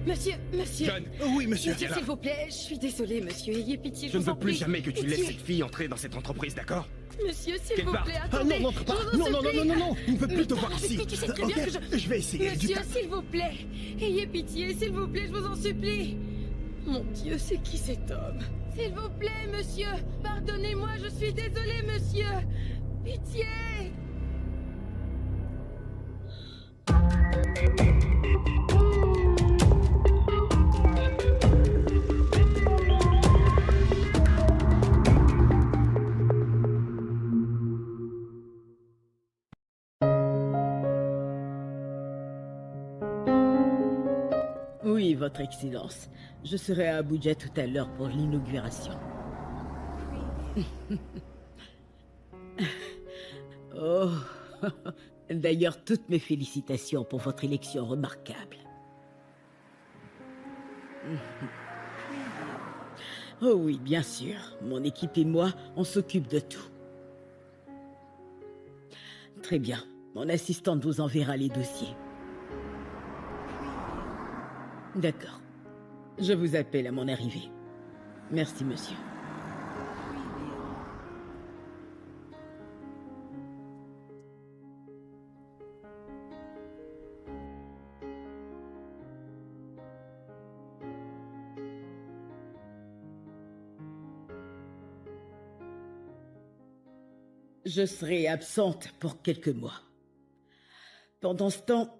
Monsieur. John. Oui, monsieur. Monsieur, s'il vous plaît, je suis désolée, monsieur. Ayez pitié, Je ne vous en veux plus prie. jamais que tu laisses Pitié. cette fille entrer dans cette entreprise, d'accord? Monsieur, s'il Qu'elle vous parte. plaît, Ah, attendez. non, n'entre pas. Je vous en Non, supplie. non, il ne peut plus Mais te voir avec ici. lui, tu sais très bien Ok, que je vais essayer. Monsieur, s'il vous plaît. Ayez pitié, s'il vous plaît, je vous en supplie. Mon Dieu, c'est qui cet homme? S'il vous plaît, monsieur. Pardonnez-moi, je suis désolée, monsieur. Pitié. Oui, Votre Excellence. Je serai à Abuja tout à l'heure pour l'inauguration. Oh, d'ailleurs, toutes mes félicitations pour votre élection remarquable. Oh oui, bien sûr. Mon équipe et moi, on s'occupe de tout. Très bien. Mon assistante vous enverra les dossiers. D'accord. Je vous appelle à mon arrivée. Merci, monsieur. Je serai absente pour quelques mois. Pendant ce temps,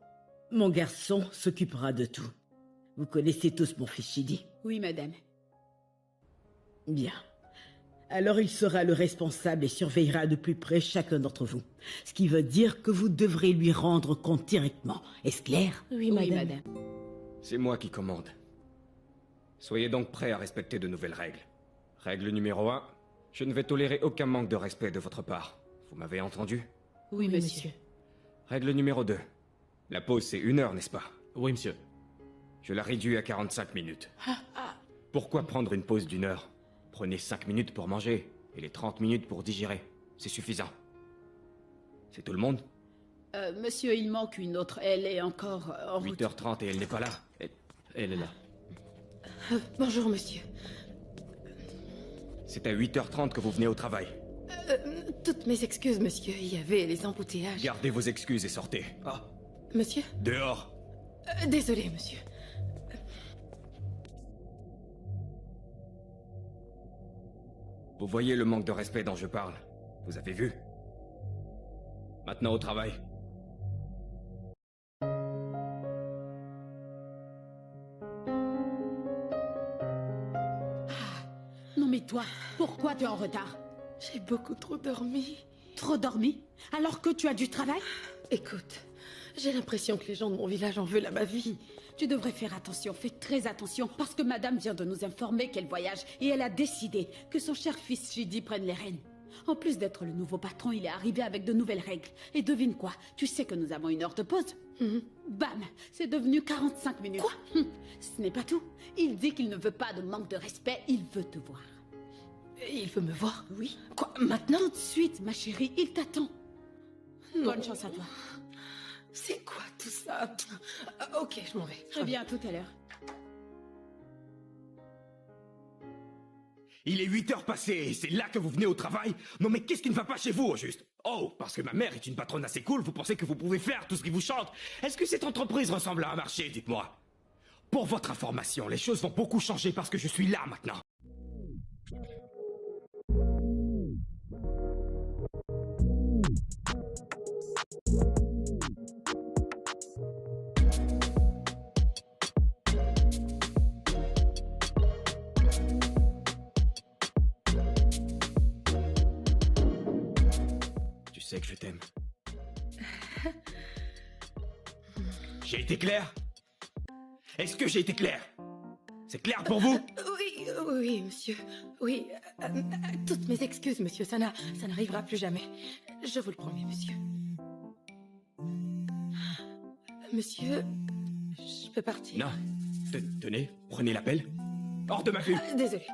mon garçon s'occupera de tout. Vous connaissez tous mon fils Chidi. Oui, madame. Bien. Alors il sera le responsable et surveillera de plus près chacun d'entre vous. Ce qui veut dire que vous devrez lui rendre compte directement. Est-ce clair? Oui, madame. C'est moi qui commande. Soyez donc prêts à respecter de nouvelles règles. Règle numéro 1, je ne vais tolérer aucun manque de respect de votre part. Vous m'avez entendu? Oui, monsieur. Règle numéro 2, la pause c'est 1 heure, n'est-ce pas? Oui, monsieur. Je la réduis à 45 minutes. Pourquoi prendre une pause d'1 heure? Prenez 5 minutes pour manger et les 30 minutes pour digérer. C'est suffisant. C'est tout le monde? Monsieur, il manque une autre. Elle est encore en route. 8h30 et elle n'est pas là. Elle est là. Bonjour, monsieur. C'est à 8h30 que vous venez au travail. Toutes mes excuses, monsieur. Il y avait les embouteillages. Gardez vos excuses et sortez. Ah, Monsieur? dehors. Désolé, monsieur. Vous voyez le manque de respect dont je parle? Vous avez vu? Maintenant au travail. Non mais toi, pourquoi tu es en retard? J'ai beaucoup trop dormi. Trop dormi? Alors que tu as du travail? Écoute, j'ai l'impression que les gens de mon village en veulent à ma vie. Tu devrais faire attention, fais très attention, parce que madame vient de nous informer qu'elle voyage et elle a décidé que son cher fils Chidi prenne les rênes. En plus d'être le nouveau patron, il est arrivé avec de nouvelles règles. Et devine quoi? Tu sais que nous avons 1 heure de pause? Bam! C'est devenu 45 minutes. Quoi? Ce n'est pas tout. Il dit qu'il ne veut pas de manque de respect, il veut te voir. Il veut me voir? Oui. Quoi? Maintenant? Tout de suite, ma chérie, il t'attend. Non. Bonne chance à toi. C'est quoi tout ça? Ok, je m'en vais. Très bien, à tout à l'heure. Il est 8h passées et c'est là que vous venez au travail? Non mais qu'est-ce qui ne va pas chez vous au juste? Oh, parce que ma mère est une patronne assez cool, vous pensez que vous pouvez faire tout ce qui vous chante? Est-ce que cette entreprise ressemble à un marché, dites-moi? Pour votre information, les choses vont beaucoup changer parce que je suis là maintenant. Tu sais que je t'aime. J'ai été clair? Est-ce que j'ai été clair? C'est clair pour vous? Oui, oui, monsieur. Oui. Toutes mes excuses, monsieur. Ça n'arrivera plus jamais. Je vous le promets, monsieur. Monsieur, je peux partir? Non. Tenez, prenez l'appel. Hors de ma vue. Désolé.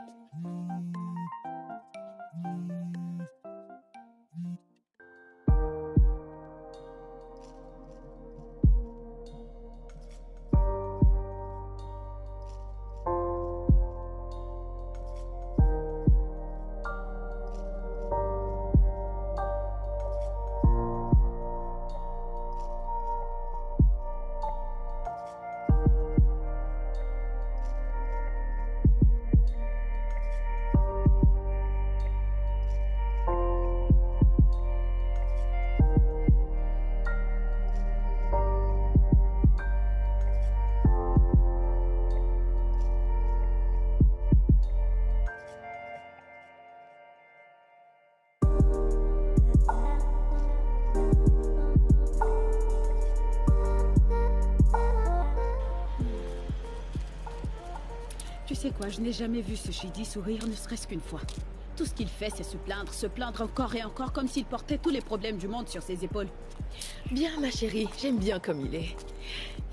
Tu sais quoi, je n'ai jamais vu ce Shidi sourire ne serait-ce qu'une fois. Tout ce qu'il fait, c'est se plaindre encore et encore, comme s'il portait tous les problèmes du monde sur ses épaules. Bien, ma chérie, j'aime bien comme il est.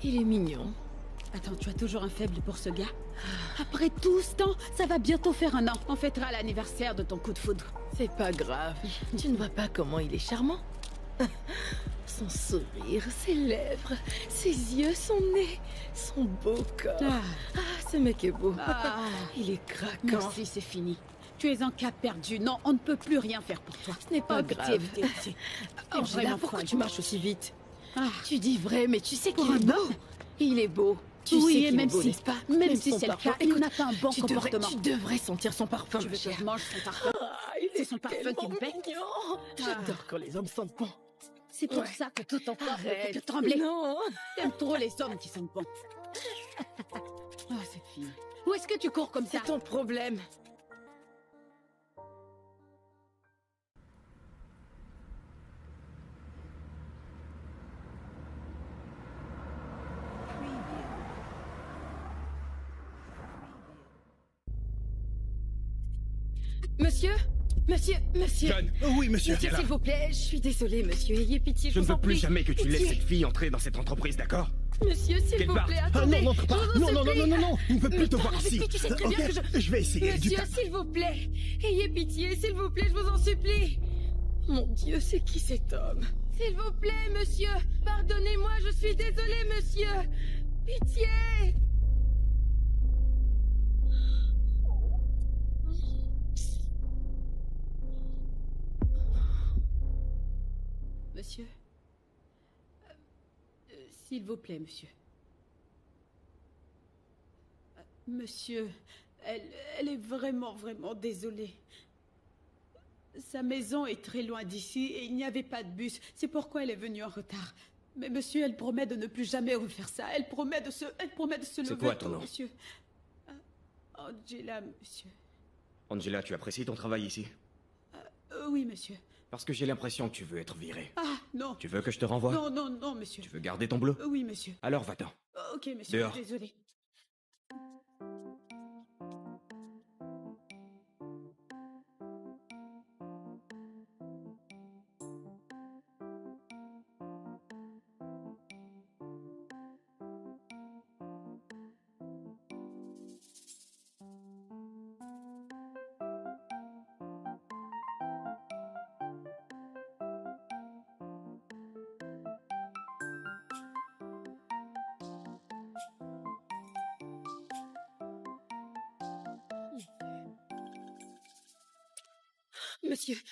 Il est mignon. Attends, tu as toujours un faible pour ce gars? Après tout ce temps, ça va bientôt faire 1 an. On fêtera l'anniversaire de ton coup de foudre. C'est pas grave. Tu ne vois pas comment il est charmant? Son sourire, ses lèvres, ses yeux, son nez, son beau corps. Ce mec est beau. Il est craquant. Merci, c'est fini. Tu es en cas perdu. Non, on ne peut plus rien faire pour toi. Ce n'est pas grave. Angela, pourquoi tu marches aussi vite? Tu dis vrai, mais tu sais qu'il est beau. Il est beau. Tu sais qu'il est beau, n'est-ce pas? Même si c'est le cas, il n'a pas un bon comportement. Tu devrais sentir son parfum, Tu veux que je mange son parfum? C'est son parfum qui me bec. J'adore quand les hommes sentent bon. C'est pour ça que tout ton corps ne fait que trembler. Non. T'aimes trop les hommes qui sentent bon. Cette fille. Où est-ce que tu cours comme ça? C'est ton problème. Monsieur? John! Oui, monsieur. Monsieur, s'il vous plaît, je suis désolée, monsieur. Ayez pitié, Je ne vous en veux plus prie. jamais que tu laisses Pitié. cette fille entrer dans cette entreprise, d'accord? Monsieur, s'il Qu'elle vous parte. plaît, Ah attendez. non, n'entre pas. Je vous en Non, supplie. non, il ne peut plus te voir Avec ici. lui, tu sais très bien Ok, que je vais essayer. Du Monsieur, calme. s'il vous plaît. Ayez pitié, s'il vous plaît, je vous en supplie. Mon Dieu, c'est qui cet homme? S'il vous plaît, monsieur. Pardonnez-moi, je suis désolée, monsieur. Pitié. Monsieur? S'il vous plaît, monsieur. Monsieur, elle est vraiment désolée. Sa maison est très loin d'ici et il n'y avait pas de bus. C'est pourquoi elle est venue en retard. Mais monsieur, elle promet de ne plus jamais refaire ça. Elle promet de se lever. C'est quoi ton nom? Monsieur? Angela, monsieur. Angela, tu apprécies ton travail ici? Oui, monsieur. Parce que j'ai l'impression que tu veux être virée. Non. Tu veux que je te renvoie? Non, monsieur. Tu veux garder ton bleu? Oui, monsieur. Alors va-t'en. Ok, monsieur. Dehors. Désolé.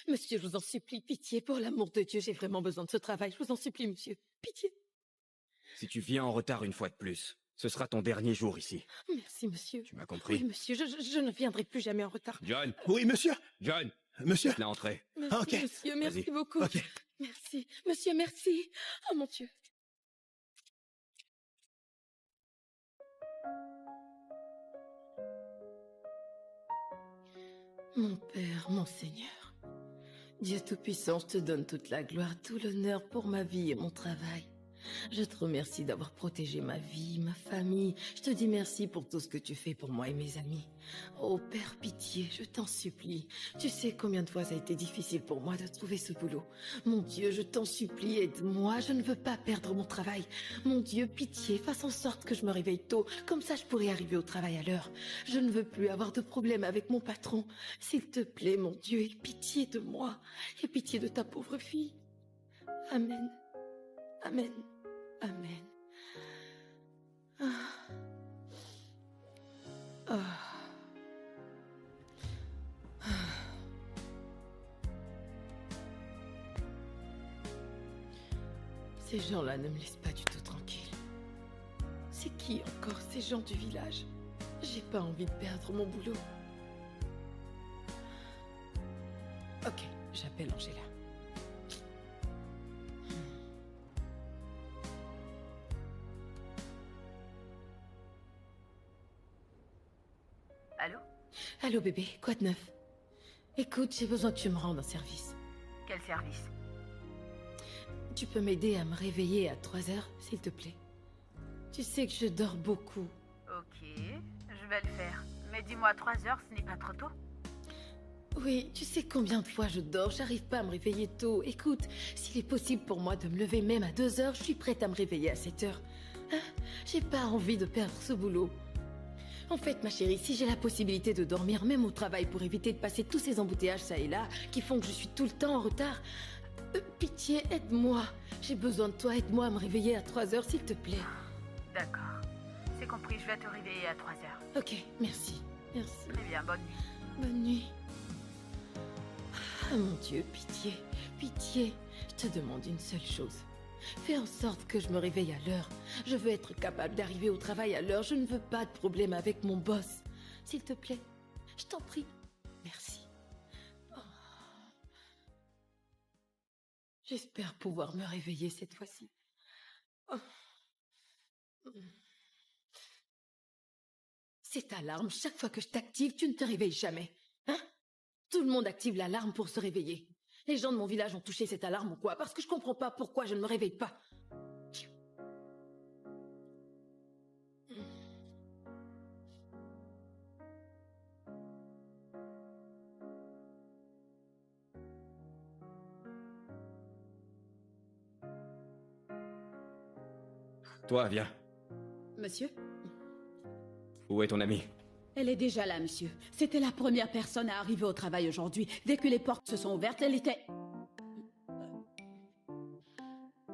Monsieur, je vous en supplie, pitié, pour l'amour de Dieu, j'ai vraiment besoin de ce travail. Je vous en supplie, monsieur. Pitié. Si tu viens en retard une fois de plus, ce sera ton dernier jour ici. Merci, monsieur. Tu m'as compris? Oui, monsieur, je ne viendrai plus jamais en retard. John! Oui, monsieur. John! Monsieur. Laisse-la entrer. Merci, ok. monsieur, merci Vas-y. beaucoup. Ok. Merci. Monsieur, merci. Oh, mon Dieu. Mon Père, mon Seigneur, Dieu Tout-Puissant, je te donne toute la gloire, tout l'honneur pour ma vie et mon travail. Je te remercie d'avoir protégé ma vie, ma famille. Je te dis merci pour tout ce que tu fais pour moi et mes amis. Oh Père, pitié, je t'en supplie. Tu sais combien de fois ça a été difficile pour moi de trouver ce boulot. Mon Dieu, je t'en supplie, aide-moi. Je ne veux pas perdre mon travail. Mon Dieu, pitié, fasse en sorte que je me réveille tôt. Comme ça, je pourrai arriver au travail à l'heure. Je ne veux plus avoir de problème avec mon patron. S'il te plaît, mon Dieu, aie pitié de moi. Aie pitié de ta pauvre fille. Amen. Amen. Amen. Ces gens-là ne me laissent pas du tout tranquille. C'est qui encore ces gens du village? J'ai pas envie de perdre mon boulot. Ok, j'appelle Angela. Allô? Allô bébé, quoi de neuf? Écoute, j'ai besoin que tu me rendes un service. Quel service? Tu peux m'aider à me réveiller à 3 heures, s'il te plaît? Tu sais que je dors beaucoup. Ok, je vais le faire. Mais dis-moi, 3 heures, ce n'est pas trop tôt? Oui, tu sais combien de fois je dors, j'arrive pas à me réveiller tôt. Écoute, s'il est possible pour moi de me lever même à 2 heures, je suis prête à me réveiller à 7 heures. Hein? J'ai pas envie de perdre ce boulot. En fait, ma chérie, si j'ai la possibilité de dormir même au travail pour éviter de passer tous ces embouteillages ça et là, qui font que je suis tout le temps en retard, pitié, aide-moi. J'ai besoin de toi, aide-moi à me réveiller à 3 heures, s'il te plaît. D'accord. C'est compris, je vais te réveiller à 3 heures. Ok, merci. Merci. Très bien, bonne nuit. Bonne nuit. Ah mon Dieu, pitié, pitié. Je te demande une seule chose. Fais en sorte que je me réveille à l'heure. Je veux être capable d'arriver au travail à l'heure. Je ne veux pas de problème avec mon boss. S'il te plaît, je t'en prie. Merci. Oh. J'espère pouvoir me réveiller cette fois-ci. Oh. Cette alarme, chaque fois que je t'active, tu ne te réveilles jamais. Hein? Tout le monde active l'alarme pour se réveiller. Les gens de mon village ont touché cette alarme ou quoi? Parce que je comprends pas pourquoi je ne me réveille pas. Toi, viens. Monsieur? Où est ton ami? Elle est déjà là, monsieur. C'était la première personne à arriver au travail aujourd'hui. Dès que les portes se sont ouvertes, elle était...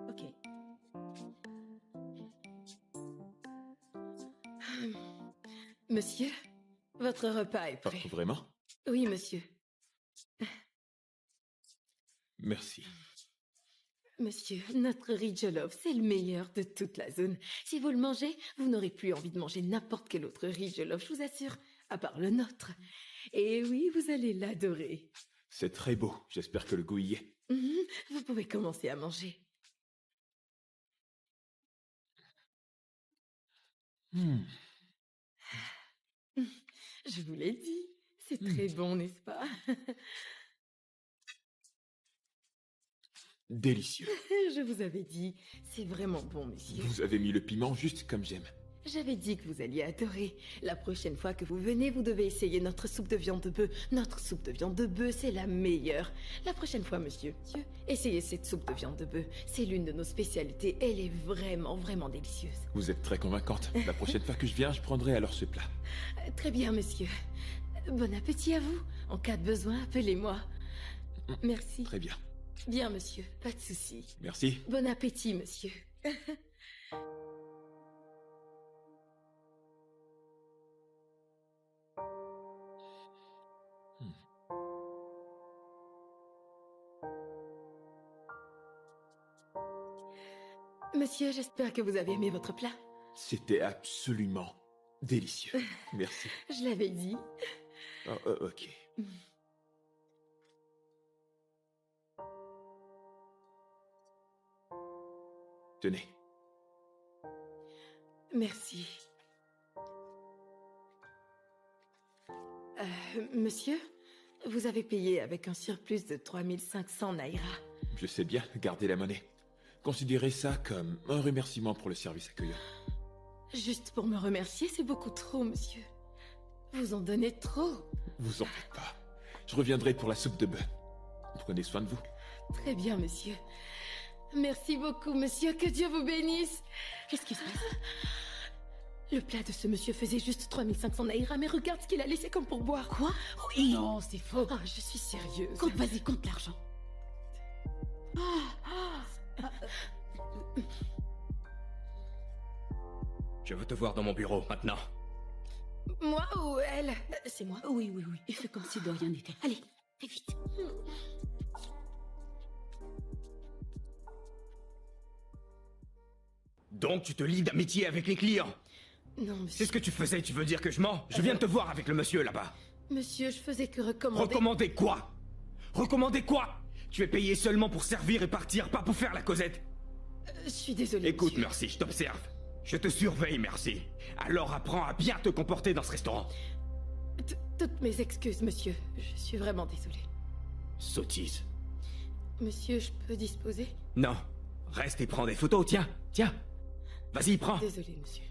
Ok. Monsieur, votre repas est prêt. Vraiment? Oui, monsieur. Merci. Monsieur, notre riz jollof, c'est le meilleur de toute la zone. Si vous le mangez, vous n'aurez plus envie de manger n'importe quel autre riz jollof, je vous assure, à part le nôtre. Et oui, vous allez l'adorer. C'est très beau, j'espère que le goût y est. Vous pouvez commencer à manger. Je vous l'ai dit, c'est très bon, n'est-ce pas? Délicieux. Je vous avais dit, c'est vraiment bon, monsieur. Vous avez mis le piment juste comme j'aime. J'avais dit que vous alliez adorer. La prochaine fois que vous venez, vous devez essayer notre soupe de viande de bœuf. Notre soupe de viande de bœuf, c'est la meilleure. La prochaine fois, monsieur, essayez cette soupe de viande de bœuf. C'est l'une de nos spécialités. Elle est vraiment, vraiment délicieuse. Vous êtes très convaincante. La prochaine fois que je viens, je prendrai alors ce plat. Très bien, monsieur. Bon appétit à vous. En cas de besoin, appelez-moi. Merci. Très bien. Bien, monsieur. Pas de souci. Merci. Bon appétit, monsieur. Monsieur, j'espère que vous avez aimé votre plat. C'était absolument délicieux. Merci. Je l'avais dit. Oh, ok. Tenez. Merci. Monsieur, vous avez payé avec un surplus de 3500 naira. Je sais bien, gardez la monnaie. Considérez ça comme un remerciement pour le service accueillant. Juste pour me remercier, c'est beaucoup trop, monsieur. Vous en donnez trop. Vous en faites pas. Je reviendrai pour la soupe de bœuf. Prenez soin de vous. Très bien, monsieur. Merci beaucoup, monsieur. Que Dieu vous bénisse. Qu'est-ce qui se passe? Le plat de ce monsieur faisait juste 3500 naira, mais regarde ce qu'il a laissé comme pourboire. Quoi? Oui. Non, c'est faux. Ah, je suis sérieuse. Compte, vas-y, compte l'argent. Je veux te voir dans mon bureau, maintenant. Moi ou elle? C'est moi. Oui, oui, oui. Et fais comme si de rien n'était. Allez, fais vite. Donc tu te lis d'amitié avec les clients? Non, monsieur. C'est ce que tu faisais, tu veux dire que je mens? Je viens de te voir avec le monsieur là-bas. Monsieur, je faisais que recommander... Recommander quoi? Recommander quoi? Tu es payé seulement pour servir et partir, pas pour faire la causette. Je suis désolée, Écoute, monsieur. merci, je t'observe. Je te surveille, merci. Alors apprends à bien te comporter dans ce restaurant. Toutes mes excuses, monsieur. Je suis vraiment désolée. Sottise. Monsieur, je peux disposer? Non. Reste et prends des photos, tiens, tiens. Vas-y, prends. Désolée, monsieur.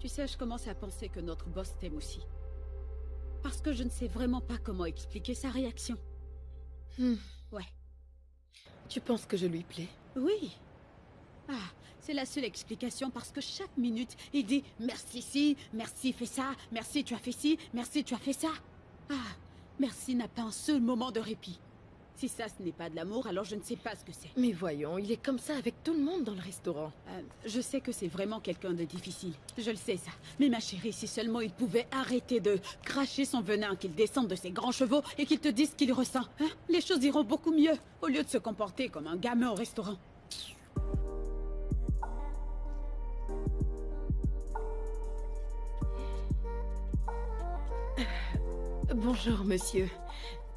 Tu sais, je commence à penser que notre boss t'aime aussi. Parce que je ne sais vraiment pas comment expliquer sa réaction. Ouais. Tu penses que je lui plais? Oui. Ah, c'est la seule explication parce que chaque minute, il dit « Merci ci, merci fais ça, merci tu as fait ci, merci tu as fait ça ». Ah, merci n'a pas un seul moment de répit. Si ça, ce n'est pas de l'amour, alors je ne sais pas ce que c'est. Mais voyons, il est comme ça avec tout le monde dans le restaurant. Je sais que c'est vraiment quelqu'un de difficile. Je le sais, ça. Mais ma chérie, si seulement il pouvait arrêter de cracher son venin, qu'il descende de ses grands chevaux et qu'il te dise ce qu'il ressent, hein, les choses iront beaucoup mieux, au lieu de se comporter comme un gamin au restaurant. Bonjour, monsieur.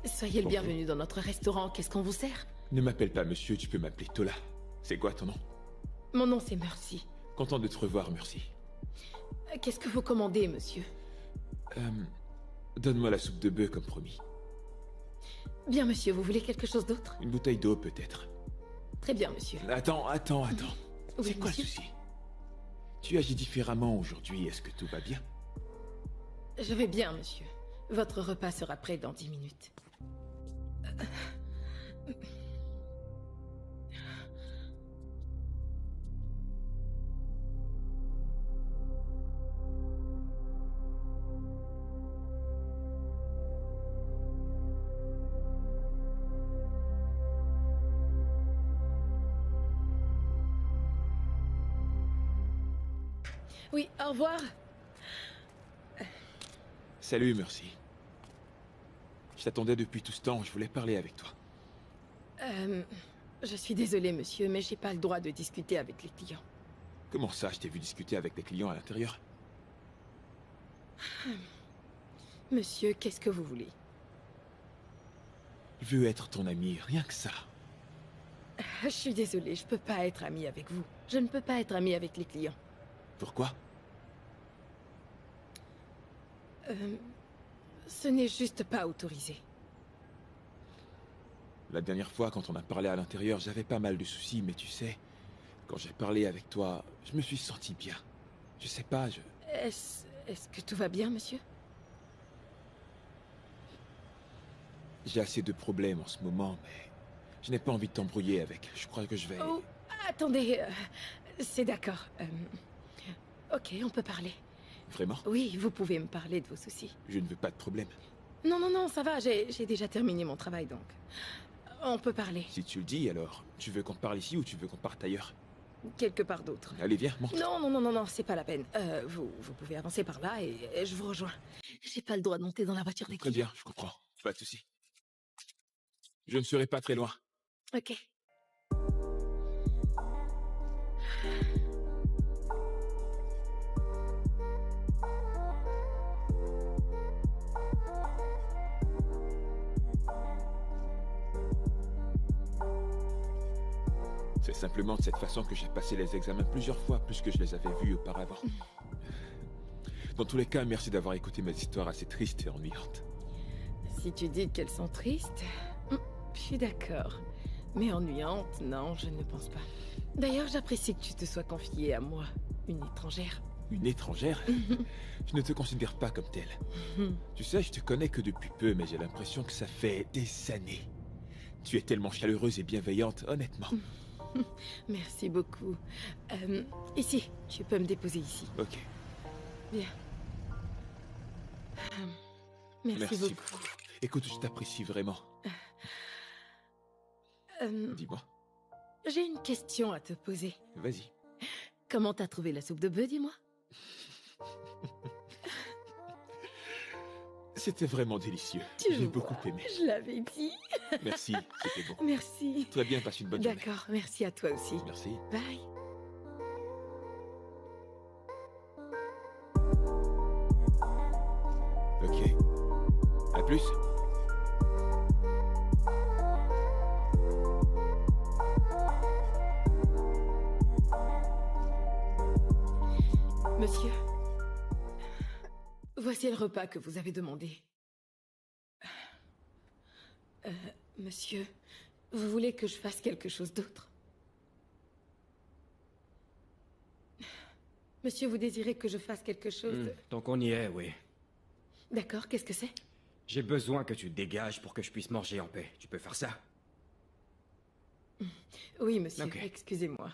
Soyez le bienvenu dans notre restaurant. Qu'est-ce qu'on vous sert? Ne m'appelle pas monsieur, tu peux m'appeler Tola. C'est quoi ton nom? Mon nom, c'est Mercy. Content de te revoir, merci. Qu'est-ce que vous commandez, monsieur? Donne-moi la soupe de bœuf comme promis. Bien, monsieur, vous voulez quelque chose d'autre? Une bouteille d'eau, peut-être. Très bien, monsieur. Attends. Oui, C'est quoi le monsieur? souci? Tu agis différemment aujourd'hui, est-ce que tout va bien? Je vais bien, monsieur. Votre repas sera prêt dans 10 minutes. Oui, au revoir. Salut, merci. Je t'attendais depuis tout ce temps, je voulais parler avec toi. Je suis désolée, monsieur, mais j'ai pas le droit de discuter avec les clients. Comment ça, je t'ai vu discuter avec des clients à l'intérieur? Monsieur, qu'est-ce que vous voulez? Je veux être ton ami, rien que ça. Je suis désolée, je peux pas être amie avec vous. Je ne peux pas être amie avec les clients. Pourquoi? Ce n'est juste pas autorisé. La dernière fois, quand on a parlé à l'intérieur, j'avais pas mal de soucis, mais tu sais, quand j'ai parlé avec toi, je me suis senti bien. Je sais pas, Est-ce que tout va bien, monsieur? j'ai assez de problèmes en ce moment, mais je n'ai pas envie de t'embrouiller avec. Je crois que je vais... Oh, attendez, c'est d'accord. Ok, on peut parler. Vraiment? Oui, vous pouvez me parler de vos soucis. Je ne veux pas de problème. Non, ça va, j'ai déjà terminé mon travail, donc... On peut parler. Si tu le dis, alors, tu veux qu'on parle ici ou tu veux qu'on parte ailleurs? Quelque part d'autre. Allez, viens, monte. Non, c'est pas la peine. Vous pouvez avancer par là et je vous rejoins. J'ai pas le droit de monter dans la voiture des Très clients. bien, je comprends. Pas de souci. Je ne serai pas très loin. Ok. C'est simplement de cette façon que j'ai passé les examens plusieurs fois, plus que je les avais vus auparavant. Dans tous les cas, merci d'avoir écouté mes histoires assez tristes et ennuyantes. Si tu dis qu'elles sont tristes, je suis d'accord. Mais ennuyantes, non, je ne pense pas. D'ailleurs, j'apprécie que tu te sois confiée à moi, une étrangère. Une étrangère? Je ne te considère pas comme telle. Tu sais, je te connais que depuis peu, mais j'ai l'impression que ça fait des années. Tu es tellement chaleureuse et bienveillante, honnêtement. Merci beaucoup. Ici, tu peux me déposer ici. Ok. Bien. Merci beaucoup. Écoute, je t'apprécie vraiment. Dis-moi. J'ai une question à te poser. Vas-y. Comment t'as trouvé la soupe de bœuf, dis-moi? C'était vraiment délicieux. Tu J'ai vois, beaucoup aimé. Je l'avais dit. Merci, c'était bon. Merci. Très bien, passe une bonne journée. D'accord, merci à toi aussi. Merci. Bye. Ok. À plus. Monsieur, voici le repas que vous avez demandé. Monsieur, vous voulez que je fasse quelque chose d'autre? Monsieur, vous désirez que je fasse quelque chose de... Donc on y est, oui. D'accord, qu'est-ce que c'est? J'ai besoin que tu te dégages pour que je puisse manger en paix. Tu peux faire ça? Oui, monsieur, Ok. excusez-moi.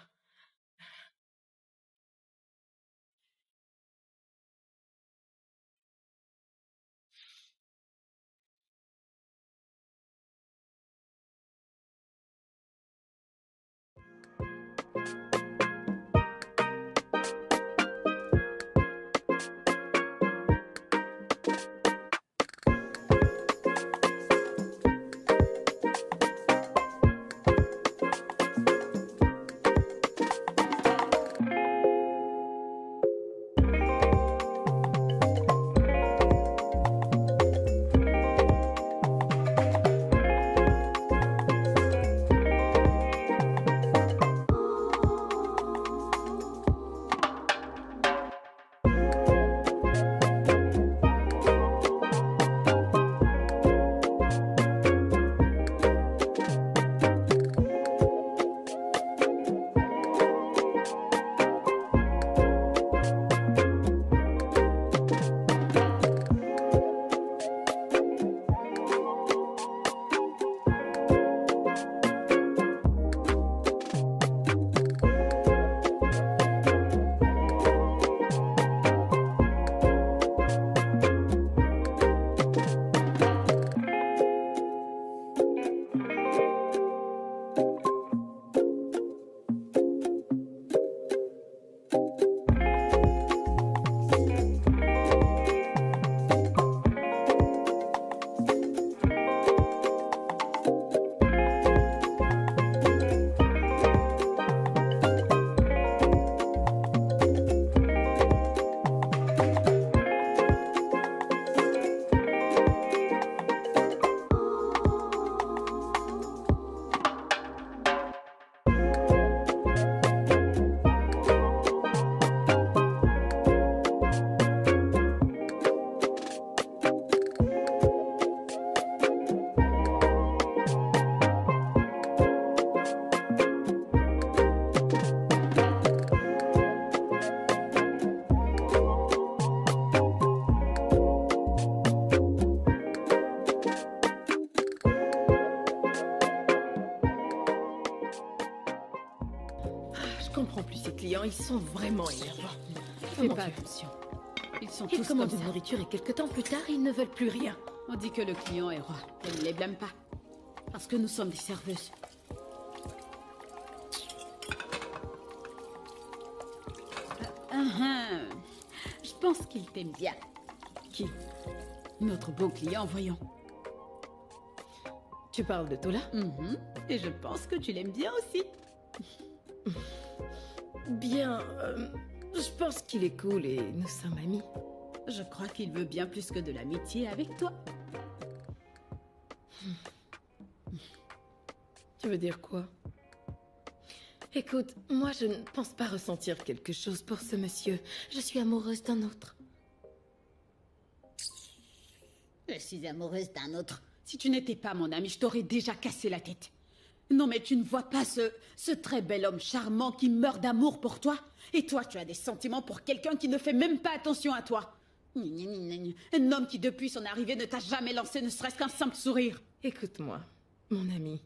Je comprends plus ces clients, ils sont vraiment énervants. Fais pas attention. Ils sont Ils tous commandent comme une ça. nourriture et quelque temps plus tard, ils ne veulent plus rien. On dit que le client est roi. Et ne les blâme pas. Parce que nous sommes des serveuses. Je pense qu'il t'aime bien. Qui? Notre beau client, voyons. Tu parles de Tola? Et je pense que tu l'aimes bien aussi. Bien, je pense qu'il est cool et nous sommes amis. Je crois qu'il veut bien plus que de l'amitié avec toi. Tu veux dire quoi? Écoute, moi je ne pense pas ressentir quelque chose pour ce monsieur. Je suis amoureuse d'un autre. Je suis amoureuse d'un autre. Si tu n'étais pas mon ami, je t'aurais déjà cassé la tête. Non mais tu ne vois pas ce très bel homme charmant qui meurt d'amour pour toi? Et toi, tu as des sentiments pour quelqu'un qui ne fait même pas attention à toi. Un homme qui depuis son arrivée ne t'a jamais lancé ne serait-ce qu'un simple sourire. Écoute-moi, mon ami.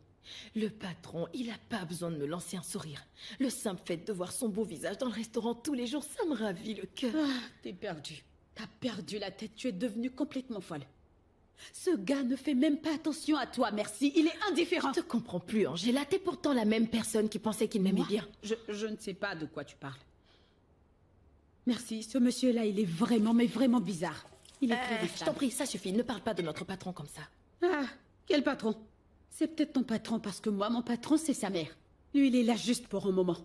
Le patron, il n'a pas besoin de me lancer un sourire. Le simple fait de voir son beau visage dans le restaurant tous les jours, ça me ravit le cœur. Ah, t'es perdu. T'as perdu la tête, tu es devenue complètement folle. Ce gars ne fait même pas attention à toi, merci. Il est indifférent. Je te comprends plus, Angela. T'es pourtant la même personne qui pensait qu'il m'aimait Moi bien. Je ne sais pas de quoi tu parles. Merci, ce monsieur-là, il est vraiment, mais vraiment bizarre. Il est très Je instable. t'en prie, ça suffit. Ne parle pas de notre patron comme ça. Ah, quel patron? C'est peut-être ton patron parce que moi, mon patron, c'est sa mère. Lui, il est là juste pour un moment.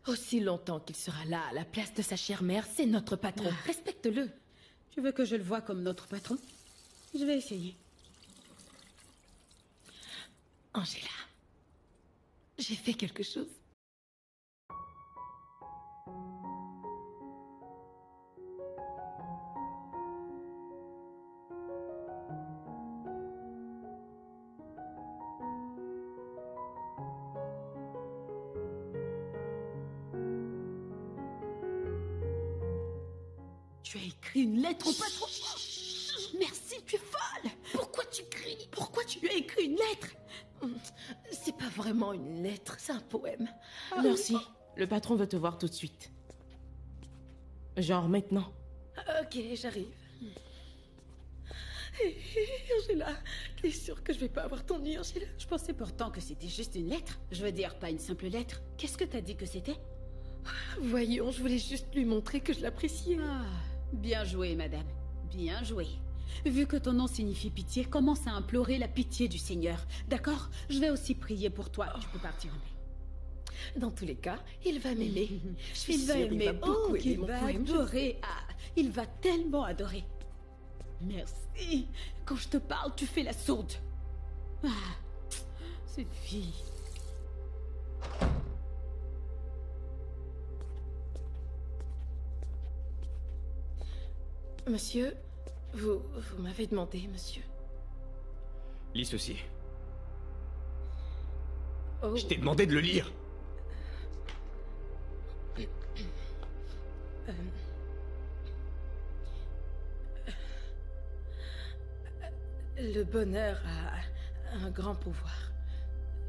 Aussi longtemps qu'il sera là à la place de sa chère mère, c'est notre patron. Respecte-le. Tu veux que je le voie comme notre patron? Je vais essayer. Angela, j'ai fait quelque chose. Tu as écrit une lettre au patron. Merci, tu es folle. Pourquoi tu cries? Pourquoi tu lui as écrit une lettre? C'est pas vraiment une lettre, c'est un poème. Merci. Le patron veut te voir tout de suite. Genre maintenant. Ok, j'arrive. Angela, t'es sûre que je vais pas avoir ton nuit, Angela? Je pensais pourtant que c'était juste une lettre. Je veux dire, pas une simple lettre. Qu'est-ce que t'as dit que c'était? Voyons, je voulais juste lui montrer que je l'appréciais. Ah, bien joué, madame. Bien joué. Vu que ton nom signifie pitié, commence à implorer la pitié du Seigneur. D'accord? Je vais aussi prier pour toi. Tu peux partir. Dans tous les cas, il va m'aimer. Je suis Il va sûre, aimer. il va beaucoup aimer il mon va poème. adorer. Ah, il va tellement adorer. Merci. Quand je te parle, tu fais la sourde. Ah, cette fille. Monsieur, vous m'avez demandé, monsieur. Lis ceci. Oh, Je t'ai demandé de le lire. le bonheur a un grand pouvoir.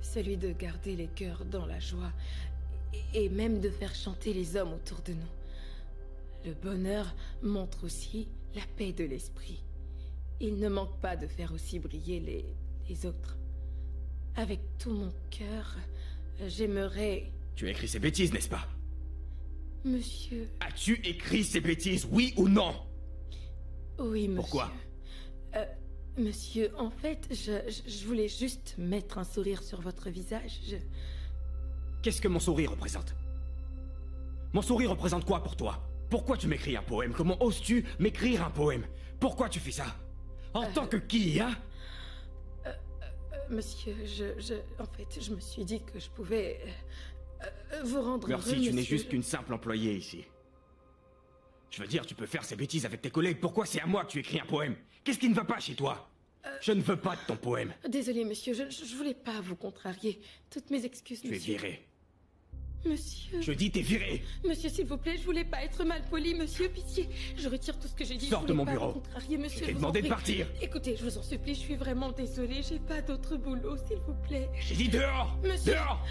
Celui de garder les cœurs dans la joie et même de faire chanter les hommes autour de nous. Le bonheur montre aussi la paix de l'esprit. Il ne manque pas de faire aussi briller les autres. Avec tout mon cœur, j'aimerais... Tu as écrit ces bêtises, n'est-ce pas? Monsieur... As-tu écrit ces bêtises, oui ou non? Oui, monsieur. Pourquoi? Monsieur, en fait, je voulais juste mettre un sourire sur votre visage. Qu'est-ce que mon sourire représente? Mon sourire représente quoi pour toi? Pourquoi tu m'écris un poème? Comment oses-tu m'écrire un poème? Pourquoi tu fais ça? En tant que qui, hein? Monsieur, en fait, je me suis dit que je pouvais vous rendre Merci, heureux, tu n'es monsieur. juste qu'une simple employée ici. Je veux dire, tu peux faire ces bêtises avec tes collègues. Pourquoi c'est à moi que tu écris un poème? Qu'est-ce qui ne va pas chez toi? Je ne veux pas de ton poème. Désolé, monsieur, je voulais pas vous contrarier. Toutes mes excuses, Tu es monsieur. viré. Monsieur... Je dis t'es viré. Monsieur, s'il vous plaît, je voulais pas être mal poli, monsieur, pitié. Je retire tout ce que j'ai dit. Sors je de voulais mon pas bureau. vous contrarier, monsieur. Je t'ai vous demandé en de prie. partir. Écoutez, je vous en supplie, je suis vraiment désolée. J'ai pas d'autre boulot, s'il vous plaît. J'ai dit dehors. Monsieur. Dehors.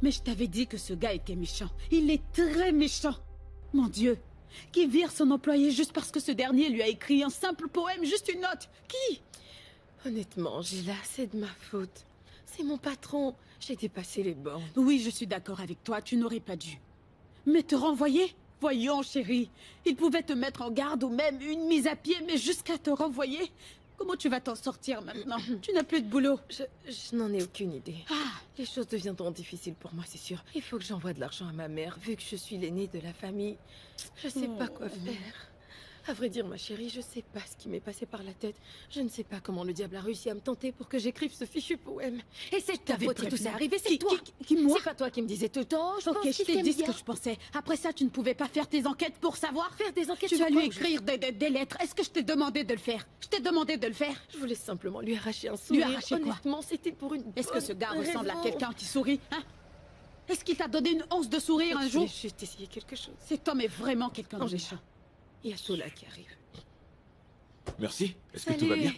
Mais je t'avais dit que ce gars était méchant. Il est très méchant. Mon Dieu. Qui vire son employé juste parce que ce dernier lui a écrit un simple poème, juste une note. Qui? Honnêtement, Angela, c'est de ma faute. C'est mon patron. J'ai dépassé les bornes. Oui, je suis d'accord avec toi, tu n'aurais pas dû. Mais te renvoyer? Voyons, chérie. Il pouvait te mettre en garde ou même une mise à pied, mais jusqu'à te renvoyer? Comment tu vas t'en sortir maintenant? Tu n'as plus de boulot. Je n'en ai aucune idée. Ah, Les choses deviendront difficiles pour moi, c'est sûr. Il faut que j'envoie de l'argent à ma mère, vu que je suis l'aînée de la famille. Je sais pas quoi faire. À vrai dire, ma chérie, je sais pas ce qui m'est passé par la tête. Je ne sais pas comment le diable a réussi à me tenter pour que j'écrive ce fichu poème. Et c'est ta t'avais faute que tout prévenu. ça est arrivé, c'est Qui- toi. qui moi? C'est pas toi qui me disais tout le temps. Je ok, pense je qu'il t'ai t'aime dit ce bien. que je pensais. Après ça, tu ne pouvais pas faire tes enquêtes pour savoir? Faire des enquêtes Tu sur vas quoi, lui au juste écrire des lettres. Est-ce que je t'ai demandé de le faire? Je t'ai demandé de le faire. Je voulais simplement lui arracher un sourire. arracher quoi? Honnêtement, c'était pour une Est-ce que bonne ce gars ressemble à raison. quelqu'un qui sourit, hein? Est-ce qu'il t'a donné une once de sourire un Je jour? voulais juste essayer quelque chose. Cet homme est vraiment quelqu'un de Angela, méchant. il y a Sola qui arrive. Merci. Est-ce que tout va bien?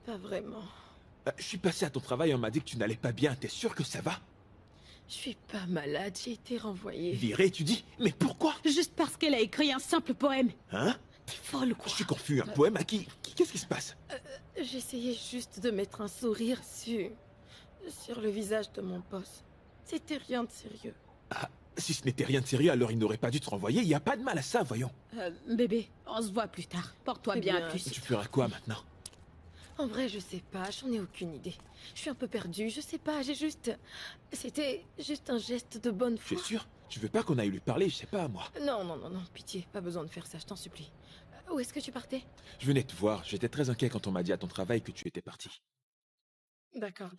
Pas vraiment. Je suis passé à ton travail et on m'a dit que tu n'allais pas bien. T'es sûr que ça va? Je suis pas malade, j'ai été renvoyée. Viré, tu dis? Mais pourquoi? Juste parce qu'elle a écrit un simple poème. Hein? T'es folle ou quoi? Je suis confus. Un poème à qui? Qu'est-ce qui se passe? J'essayais juste de mettre un sourire sur le visage de mon boss. C'était rien de sérieux. Si ce n'était rien de sérieux, alors il n'aurait pas dû te renvoyer. Il n'y a pas de mal à ça, voyons. Bébé, on se voit plus tard. Porte-toi Très bien, bien. à plus. Tu feras quoi maintenant? En vrai, je sais pas, j'en ai aucune idée. Je suis un peu perdue, je sais pas, C'était juste un geste de bonne Tu foi. es sûr? Tu veux pas qu'on aille lui parler? Je sais pas, moi. Non, pitié, pas besoin de faire ça, je t'en supplie. Où est-ce que tu partais? Je venais te voir. J'étais très inquiet quand on m'a dit à ton travail que tu étais parti. D'accord,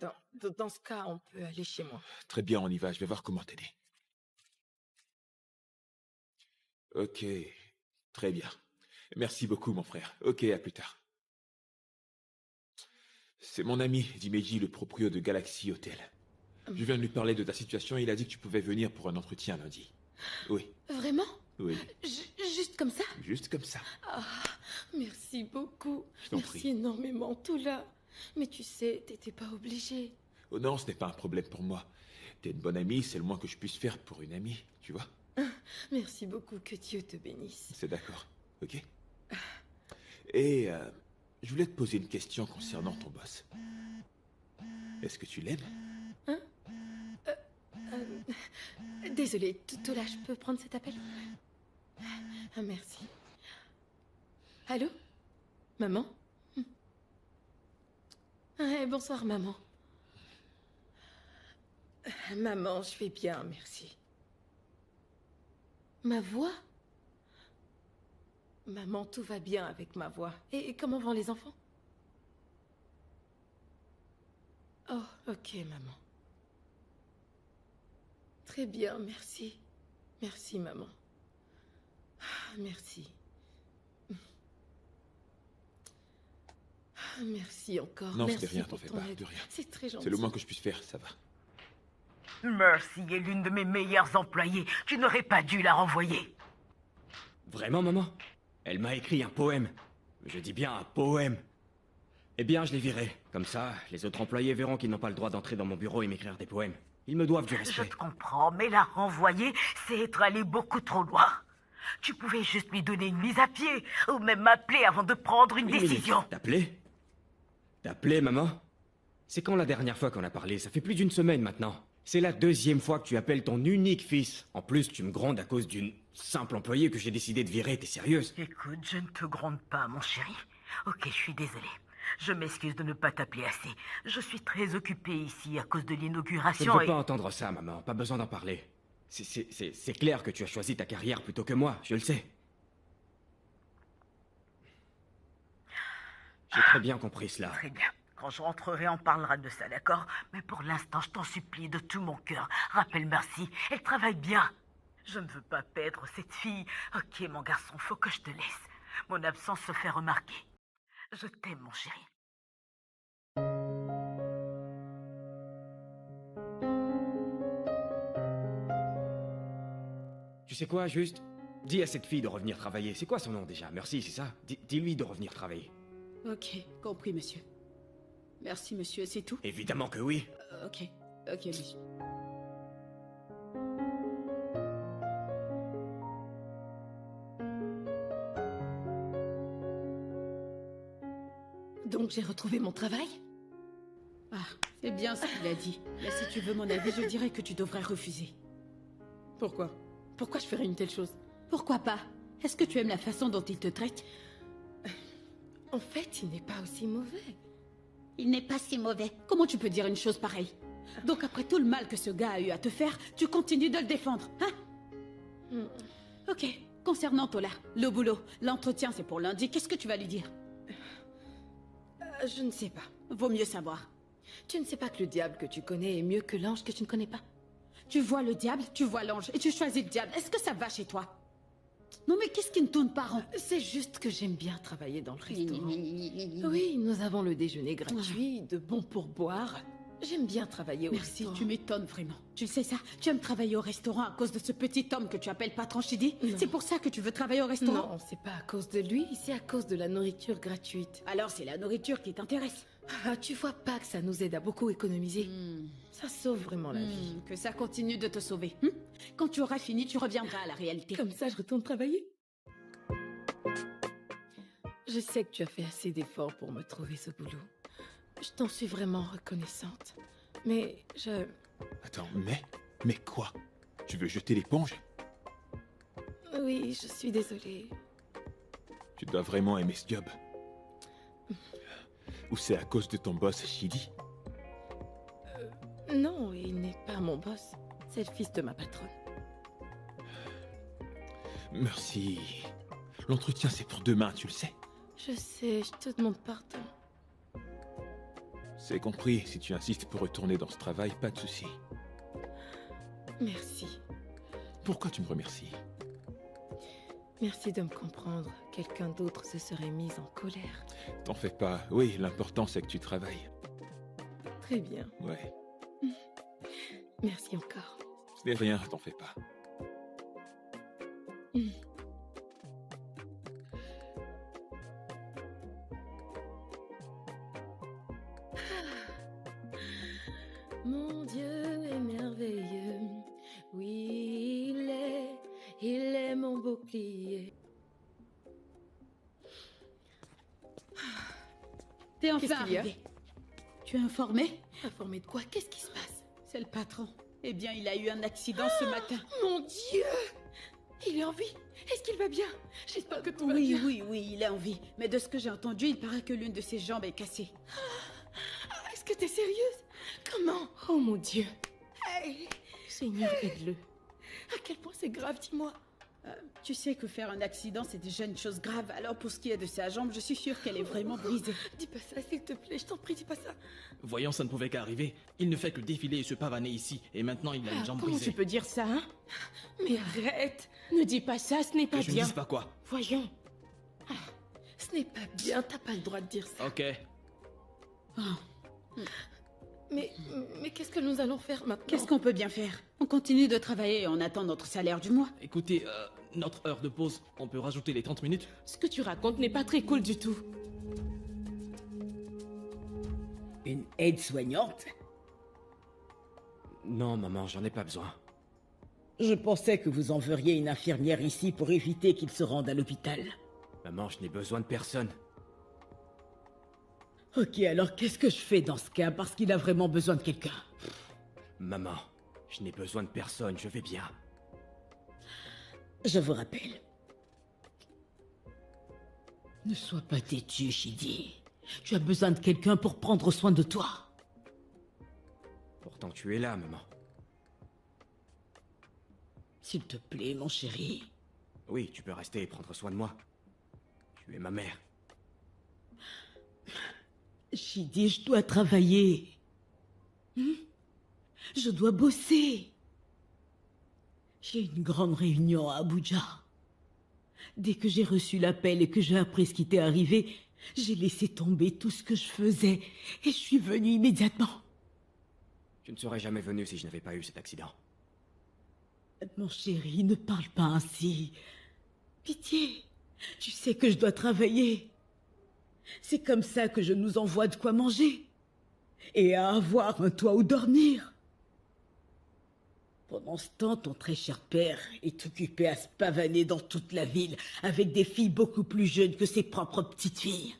dans ce cas, on peut aller chez moi. Très bien, on y va. Je vais voir comment t'aider. Ok. Très bien. Merci beaucoup, mon frère. Ok, à plus tard. C'est mon ami, Dimeji, le proprio de Galaxy Hotel. Je viens de lui parler de ta situation et il a dit que tu pouvais venir pour un entretien lundi. Oui. Vraiment? Oui. Juste comme ça? Juste comme ça. Ah, merci beaucoup. Je t'en Merci prie. énormément, Toula. Mais tu sais, t'étais pas obligé. Oh non, ce n'est pas un problème pour moi. T'es une bonne amie, c'est le moins que je puisse faire pour une amie, tu vois? Merci beaucoup, que Dieu te bénisse. C'est d'accord, ok? Et je voulais te poser une question concernant ton boss. Est-ce que tu l'aimes? Désolée, Toula, je peux prendre cet appel? Ah, merci. Allô? Maman? Bonsoir, maman. Maman, je vais bien, merci. Ma voix? Maman, tout va bien avec ma voix. Et comment vont les enfants? Oh, ok, maman. Très bien, merci. Merci, maman. Ah, merci. Ah, merci encore. Non, merci c'est rien, t'en pour fais ton pas, aide. de rien. C'est très gentil. C'est le moins que je puisse faire, ça va. Mercy est l'une de mes meilleures employées. Tu n'aurais pas dû la renvoyer. Vraiment, maman? Elle m'a écrit un poème. Je dis bien un poème. Eh bien, je les viré. Comme ça, les autres employés verront qu'ils n'ont pas le droit d'entrer dans mon bureau et m'écrire des poèmes. Ils me doivent du Je respect. te comprends, mais la renvoyer, c'est être allé beaucoup trop loin. Tu pouvais juste lui donner une mise à pied, ou même m'appeler avant de prendre une décision. T'appeler? T'appeler, maman? C'est quand la dernière fois qu'on a parlé? Ça fait plus d'une semaine maintenant. C'est la deuxième fois que tu appelles ton unique fils. En plus, tu me grondes à cause d'une simple employée que j'ai décidé de virer. T'es sérieuse? Écoute, je ne te gronde pas, mon chéri. Ok, je suis désolée. Je m'excuse de ne pas t'appeler assez. Je suis très occupée ici à cause de Je ne l'inauguration veux et... pas entendre ça, maman. Pas besoin d'en parler. C'est clair que tu as choisi ta carrière plutôt que moi, je le sais. J'ai très bien compris cela. Très bien. Quand je rentrerai, on parlera de ça, d'accord? Mais pour l'instant, je t'en supplie de tout mon cœur. Rappelle Mercy, elle travaille bien. Je ne veux pas perdre cette fille. Ok, mon garçon, faut que je te laisse. Mon absence se fait remarquer. Je t'aime, mon chéri. Tu sais quoi, juste? Dis à cette fille de revenir travailler. C'est quoi son nom déjà? Merci, c'est ça? Dis-lui de revenir travailler. Ok, compris, monsieur. Merci, monsieur, c'est tout? Évidemment que oui. Ok, monsieur. Donc j'ai retrouvé mon travail? Ah, c'est bien ce qu'il a dit. Mais si tu veux mon avis, je dirais que tu devrais refuser. Pourquoi? Pourquoi je ferais une telle chose? Pourquoi pas? Est-ce que tu aimes la façon dont il te traite? En fait, il n'est pas aussi mauvais. Il n'est pas si mauvais. Comment tu peux dire une chose pareille? Donc après tout le mal que ce gars a eu à te faire, tu continues de le défendre, hein? Ok, concernant Tola, le boulot, l'entretien c'est pour lundi, qu'est-ce que tu vas lui dire? Je ne sais pas. Vaut mieux savoir. Tu ne sais pas que le diable que tu connais est mieux que l'ange que tu ne connais pas? Tu vois le diable, tu vois l'ange, et tu choisis le diable. Est-ce que ça va chez toi? Non mais qu'est-ce qui ne tourne pas rond? C'est juste que j'aime bien travailler dans le restaurant. Oui, nous avons le déjeuner gratuit, de bons pourboires. J'aime bien travailler au Merci, restaurant. tu m'étonnes vraiment. Tu sais ça? Tu aimes travailler au restaurant à cause de ce petit homme que tu appelles patron Chidi? Non. C'est pour ça que tu veux travailler au restaurant? Non, c'est pas à cause de lui, c'est à cause de la nourriture gratuite. Alors c'est la nourriture qui t'intéresse? Ah, tu vois pas que ça nous aide à beaucoup économiser? Ça sauve vraiment la vie. Que ça continue de te sauver. Quand tu auras fini, tu reviendras à la réalité. Comme ça, je retourne travailler. Je sais que tu as fait assez d'efforts pour me trouver ce boulot. Je t'en suis vraiment reconnaissante. Mais je... Attends, mais quoi? Tu veux jeter l'éponge? Oui, je suis désolée. Tu dois vraiment aimer ce job. Ou c'est à cause de ton boss, Shidi? Non, il n'est pas mon boss. C'est le fils de ma patronne. Merci. L'entretien, c'est pour demain, tu le sais. Je sais, je te demande pardon. C'est compris. Si tu insistes pour retourner dans ce travail, pas de souci. Merci. Pourquoi tu me remercies? Merci de me comprendre. Quelqu'un d'autre se serait mis en colère. T'en fais pas. Oui, l'important c'est que tu travailles. Très bien. Ouais. Merci encore. Ce n'est rien, t'en fais pas. Mon Dieu est merveilleux. Oui, il est mon bouclier. T'es Qu'est-ce enfin qu'il y a? arrivé. Tu es informé? Informé de quoi? Qu'est-ce qui se passe? C'est le patron. Eh bien, il a eu un accident ce matin. Mon Dieu! Il est en vie. Est-ce qu'il va bien? J'espère que tout va Oui, bien. oui, il est en vie. Mais de ce que j'ai entendu, il paraît que l'une de ses jambes est cassée. Est-ce que t'es sérieuse? Comment? Oh mon Dieu. Hey, Seigneur, aide-le. à quel point c'est grave, dis-moi. Tu sais que faire un accident, c'est déjà une chose grave. Alors pour ce qui est de sa jambe, je suis sûre qu'elle est vraiment brisée. Dis pas ça, s'il te plaît, je t'en prie, dis pas ça. Voyons, ça ne pouvait qu'arriver. Il ne fait que défiler et se pavaner ici, et maintenant il a une jambe Comment brisée. tu peux dire ça, hein? Mais arrête. Ne dis pas ça, ce n'est pas Que je ne bien. dise pas quoi. Voyons. Ce n'est pas bien, t'as pas le droit de dire ça. Ok. Mais qu'est-ce que nous allons faire maintenant? Qu'est-ce qu'on peut bien faire? On continue de travailler et on attend notre salaire du mois. Écoutez, notre heure de pause, on peut rajouter les 30 minutes? Ce que tu racontes n'est pas très cool du tout. Une aide-soignante? Non, maman, j'en ai pas besoin. Je pensais que vous enverriez une infirmière ici pour éviter qu'il se rende à l'hôpital. Maman, je n'ai besoin de personne. Ok, alors qu'est-ce que je fais dans ce cas? Parce qu'il a vraiment besoin de quelqu'un. Maman, je n'ai besoin de personne, je vais bien. Je vous rappelle. Ne sois pas têtu, Shidi. Tu as besoin de quelqu'un pour prendre soin de toi. Pourtant, tu es là, maman. S'il te plaît, mon chéri. Oui, tu peux rester et prendre soin de moi. Tu es ma mère. Shidi, je dois travailler. Je dois bosser. J'ai une grande réunion à Abuja. Dès que j'ai reçu l'appel et que j'ai appris ce qui t'est arrivé, j'ai laissé tomber tout ce que je faisais et je suis venue immédiatement. Je ne serais jamais venu si je n'avais pas eu cet accident. Mon chéri, ne parle pas ainsi. Pitié, tu sais que je dois travailler. C'est comme ça que je nous envoie de quoi manger. Et à avoir un toit où dormir. Pendant ce temps, ton très cher père est occupé à se pavaner dans toute la ville avec des filles beaucoup plus jeunes que ses propres petites filles.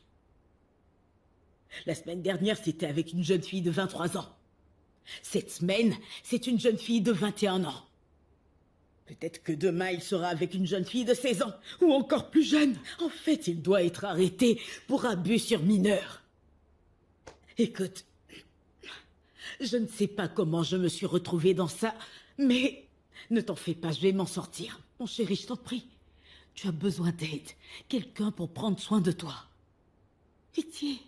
La semaine dernière, c'était avec une jeune fille de 23 ans. Cette semaine, c'est une jeune fille de 21 ans. Peut-être que demain, il sera avec une jeune fille de 16 ans, ou encore plus jeune. En fait, il doit être arrêté pour abus sur mineur. Écoute, je ne sais pas comment je me suis retrouvée dans ça, mais ne t'en fais pas, je vais m'en sortir. Mon chéri, je t'en prie. Tu as besoin d'aide, quelqu'un pour prendre soin de toi. Pitié.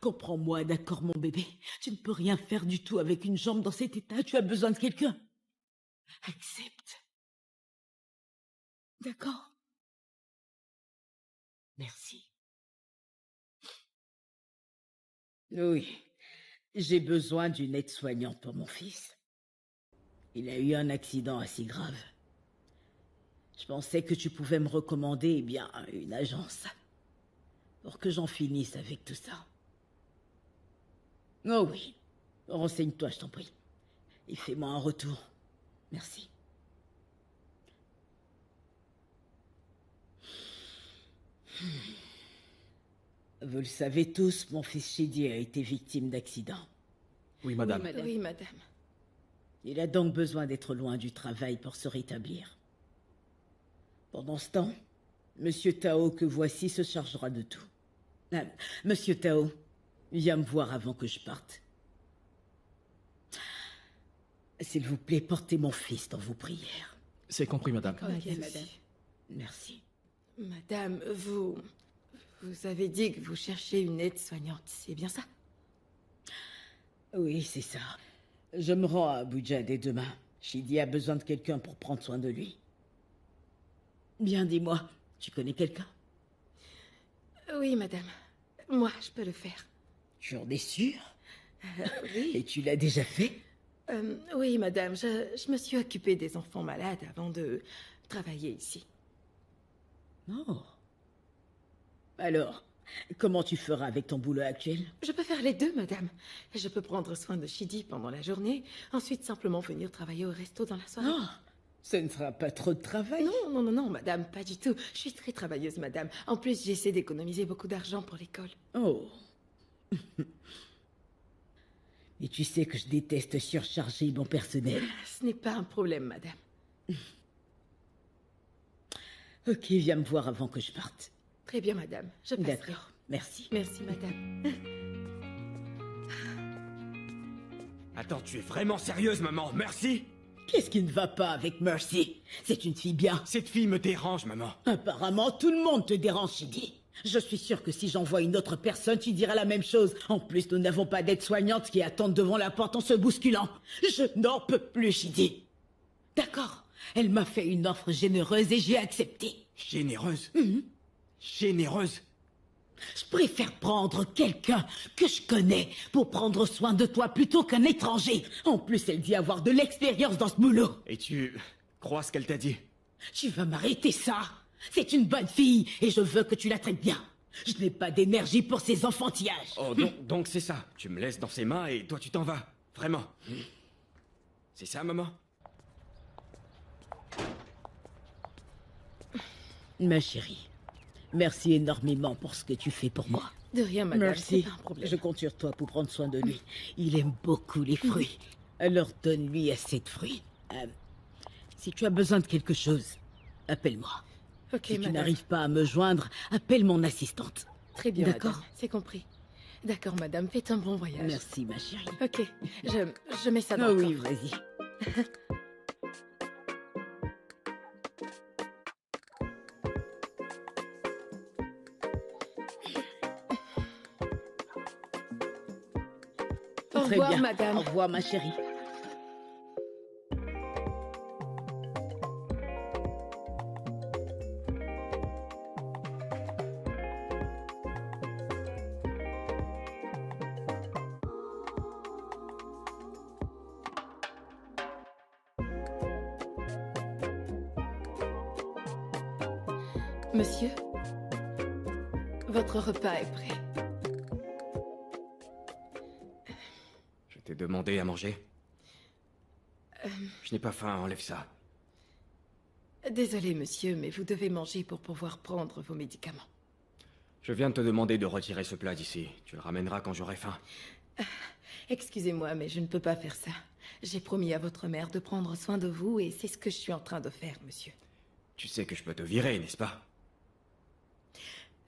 Comprends-moi, d'accord, mon bébé. Tu ne peux rien faire du tout avec une jambe dans cet état, tu as besoin de quelqu'un. Accepte. D'accord? Merci. Oui, j'ai besoin d'une aide-soignante pour mon fils. Il a eu un accident assez grave. Je pensais que tu pouvais me recommander, eh bien, une agence. Pour que j'en finisse avec tout ça. Oh oui, renseigne-toi, je t'en prie. Et fais-moi un retour. Merci. Vous le savez tous, mon fils Shidi a été victime d'accident. Oui, madame. Oui, madame. Il a donc besoin d'être loin du travail pour se rétablir. Pendant ce temps, Monsieur Tao que voici se chargera de tout. Ah, Monsieur Tao, viens me voir avant que je parte. S'il vous plaît, portez mon fils dans vos prières. C'est compris, madame. Ok, madame. Merci. Madame, vous avez dit que vous cherchez une aide-soignante, c'est bien ça? Oui, c'est ça. Je me rends à Abuja dès demain. Shidi a besoin de quelqu'un pour prendre soin de lui. Bien, dis-moi, tu connais quelqu'un? Oui, madame. Moi, je peux le faire. Tu en es sûre? Oui. Et tu l'as déjà fait? Oui, madame. Je me suis occupée des enfants malades avant de travailler ici. Oh. Alors, comment tu feras avec ton boulot actuel? Je peux faire les deux, madame. Je peux prendre soin de Chidi pendant la journée, ensuite simplement venir travailler au resto dans la soirée. Non, ce ne sera pas trop de travail. Non, madame, pas du tout. Je suis très travailleuse, madame. En plus, j'essaie d'économiser beaucoup d'argent pour l'école. Oh. Mais tu sais que je déteste surcharger mon personnel. Ce n'est pas un problème, madame. Ok, viens me voir avant que je parte. Très bien, madame. Je passerai. D'accord, merci. Merci, madame. Attends, tu es vraiment sérieuse, maman? Merci? Qu'est-ce qui ne va pas avec Mercy? C'est une fille bien. Cette fille me dérange, maman. Apparemment, tout le monde te dérange, Chidi. Je suis sûre que si j'envoie une autre personne, tu diras la même chose. En plus, nous n'avons pas d'aide-soignante qui attendent devant la porte en se bousculant. Je n'en peux plus, Chidi. D'accord, elle m'a fait une offre généreuse et j'ai accepté. Généreuse? Généreuse? Je préfère prendre quelqu'un que je connais pour prendre soin de toi plutôt qu'un étranger. En plus, elle dit avoir de l'expérience dans ce boulot. Et tu crois ce qu'elle t'a dit? Tu vas m'arrêter ça? C'est une bonne fille et je veux que tu la traites bien. Je n'ai pas d'énergie pour ces enfantillages. Oh, donc c'est ça. Tu me laisses dans ses mains et toi tu t'en vas. Vraiment. C'est ça, maman? Ma chérie, merci énormément pour ce que tu fais pour moi. De rien, madame. Merci. C'est pas un problème. Je compte sur toi pour prendre soin de lui. Il aime beaucoup les fruits. Alors donne-lui assez de fruits. Si tu as besoin de quelque chose, appelle-moi. Ok, Si tu madame. n'arrives pas à me joindre, appelle mon assistante. Très bien, D'accord. madame. C'est compris. D'accord, madame. Faites un bon voyage. Merci, ma chérie. Ok. Je mets ça dans Ah le oui, coffre. vas-y. Au Très revoir, bien. madame. Au revoir, ma chérie. Monsieur, votre repas est prêt. Je t'ai demandé à manger. Je n'ai pas faim, enlève ça. Désolé, monsieur, mais vous devez manger pour pouvoir prendre vos médicaments. Je viens de te demander de retirer ce plat d'ici. Tu le ramèneras quand j'aurai faim. Excusez-moi, mais je ne peux pas faire ça. J'ai promis à votre mère de prendre soin de vous et c'est ce que je suis en train de faire, monsieur. Tu sais que je peux te virer, n'est-ce pas?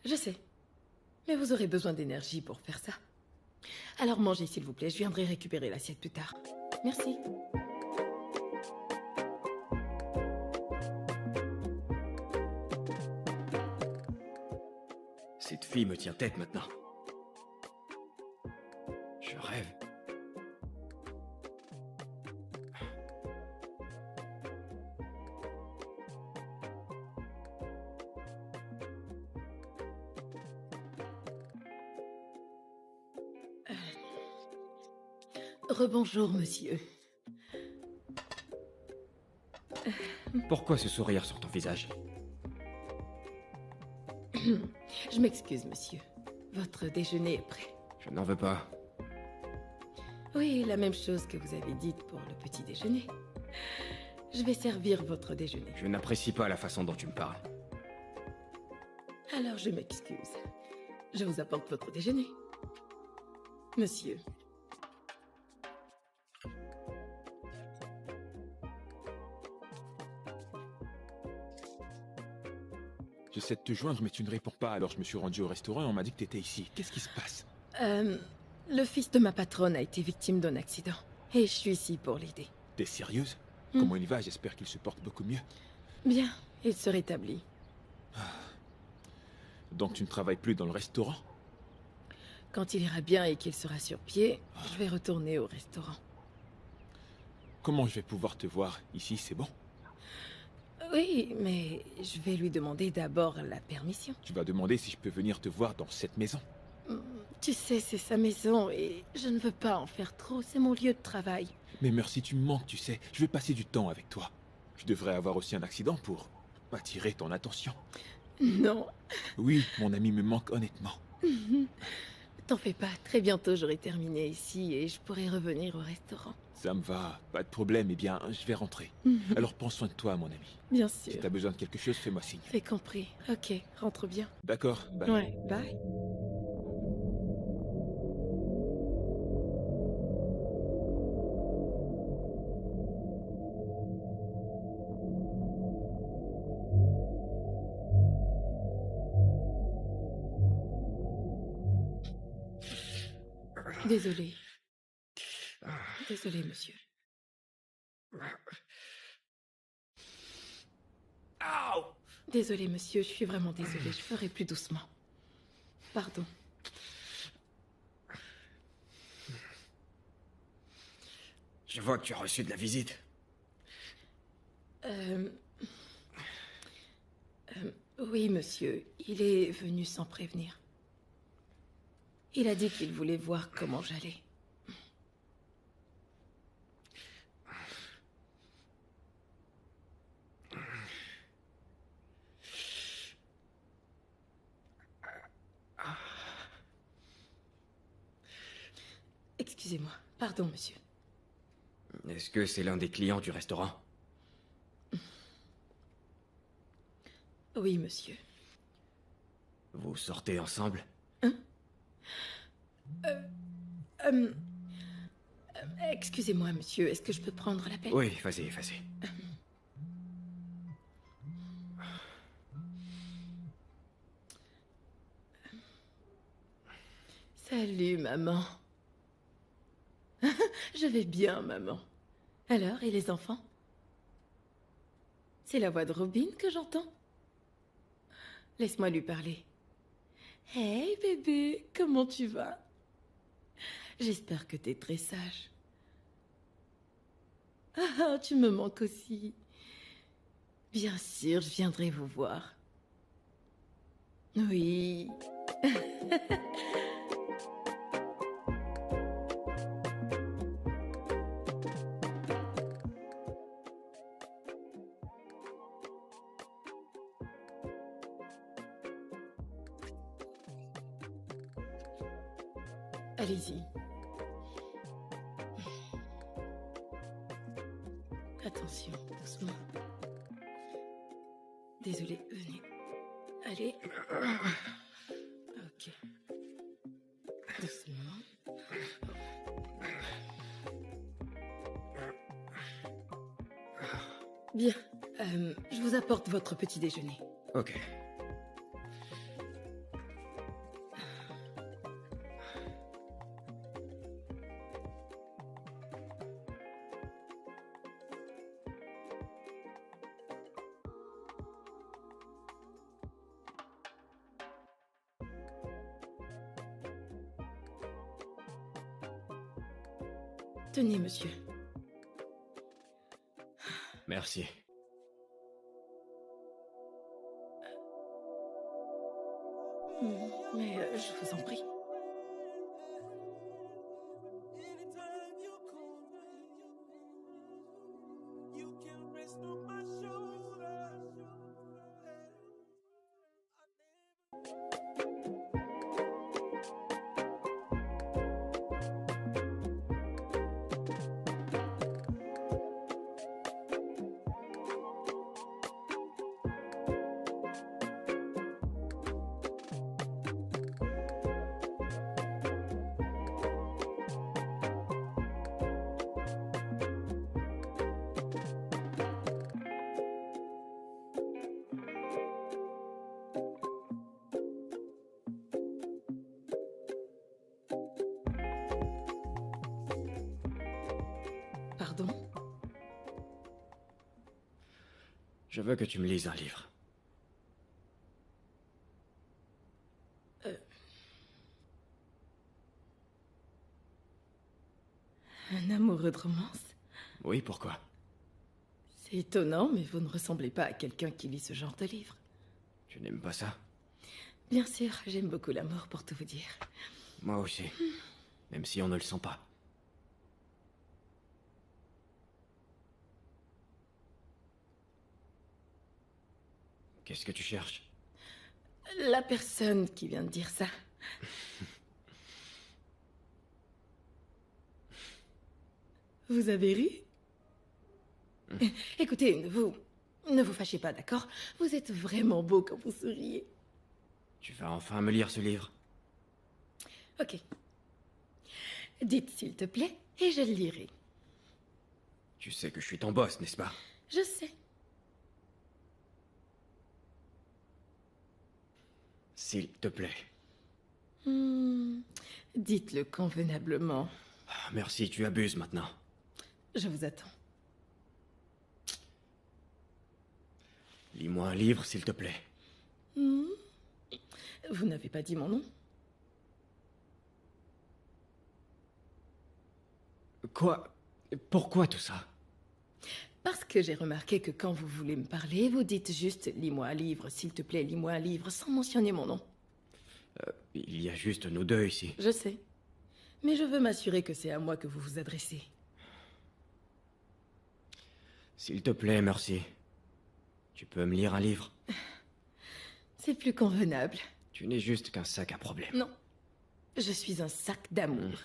Je sais. Mais vous aurez besoin d'énergie pour faire ça. Alors mangez, s'il vous plaît. Je viendrai récupérer l'assiette plus tard. Merci. Cette fille me tient tête maintenant. Je rêve. Rebonjour, monsieur. Pourquoi ce sourire sur ton visage? Je m'excuse, monsieur. Votre déjeuner est prêt. Je n'en veux pas. Oui, la même chose que vous avez dite pour le petit déjeuner. Je vais servir votre déjeuner. Je n'apprécie pas la façon dont tu me parles. Alors je m'excuse. Je vous apporte votre déjeuner. Monsieur. J'essaie de te joindre, mais tu ne réponds pas. Alors je me suis rendu au restaurant et on m'a dit que t'étais ici. Qu'est-ce qui se passe? Le fils de ma patronne a été victime d'un accident. Et je suis ici pour l'aider. T'es sérieuse? Comment il va? J'espère qu'il se porte beaucoup mieux. Bien, il se rétablit. Donc tu ne travailles plus dans le restaurant? Quand il ira bien et qu'il sera sur pied, je vais retourner au restaurant. Comment je vais pouvoir te voir? Ici, c'est bon? Oui, mais je vais lui demander d'abord la permission. Tu vas demander si je peux venir te voir dans cette maison. Tu sais, c'est sa maison et je ne veux pas en faire trop, c'est mon lieu de travail. Mais Mercy, tu me manques, tu sais. Je veux passer du temps avec toi. Je devrais avoir aussi un accident pour attirer ton attention. Non. Oui, mon ami me manque honnêtement. T'en fais pas, très bientôt j'aurai terminé ici et je pourrai revenir au restaurant. Ça me va, pas de problème, eh bien, je vais rentrer. Alors prends soin de toi, mon ami. Bien sûr. Si t'as besoin de quelque chose, fais-moi signe. C'est compris. Ok, rentre bien. D'accord, bye. Ouais, bye. Désolé. Désolé, monsieur. Désolé, monsieur, je suis vraiment désolée. Je ferai plus doucement. Pardon. Je vois que tu as reçu de la visite. Oui, monsieur. Il est venu sans prévenir. Il a dit qu'il voulait voir comment j'allais. Excusez-moi. Pardon, monsieur. Est-ce que c'est l'un des clients du restaurant? Oui, monsieur. Vous sortez ensemble? Excusez-moi, monsieur. Est-ce que je peux prendre l'appel? Oui, vas-y, vas-y. Salut, maman. Je vais bien, maman. Alors, et les enfants? C'est la voix de Robin que j'entends. Laisse-moi lui parler. Hey, bébé, comment tu vas? J'espère que t'es très sage. Ah, tu me manques aussi. Bien sûr, je viendrai vous voir. Oui. Allez-y. Attention, doucement. Désolé, venez. Allez. Ok. Doucement. Bien. Je vous apporte votre petit déjeuner. Ok. Tenez, monsieur. Merci. Mais je vous en prie. Pardon? Je veux que tu me lises un livre. Un amoureux de romance? Oui, pourquoi? C'est étonnant, mais vous ne ressemblez pas à quelqu'un qui lit ce genre de livre. Tu n'aimes pas ça? Bien sûr, j'aime beaucoup l'amour, pour tout vous dire. Moi aussi. Même si on ne le sent pas. Qu'est-ce que tu cherches? La personne qui vient de dire ça. Vous avez ri? Écoutez, ne vous fâchez pas, d'accord? Vous êtes vraiment beau quand vous souriez. Tu vas enfin me lire ce livre? Ok. Dites s'il te plaît, et je le lirai. Tu sais que je suis ton boss, n'est-ce pas? Je sais. S'il te plaît. Dites-le convenablement. Ah, merci, tu abuses maintenant. Je vous attends. Lis-moi un livre, s'il te plaît. Vous n'avez pas dit mon nom? Quoi? Pourquoi tout ça? Parce que j'ai remarqué que quand vous voulez me parler, vous dites juste « lis-moi un livre, s'il te plaît, lis-moi un livre » sans mentionner mon nom. Il y a juste nous deux ici. Je sais. Mais je veux m'assurer que c'est à moi que vous vous adressez. S'il te plaît, merci. Tu peux me lire un livre? C'est plus convenable. Tu n'es juste qu'un sac à problème. Non. Je suis un sac d'amour.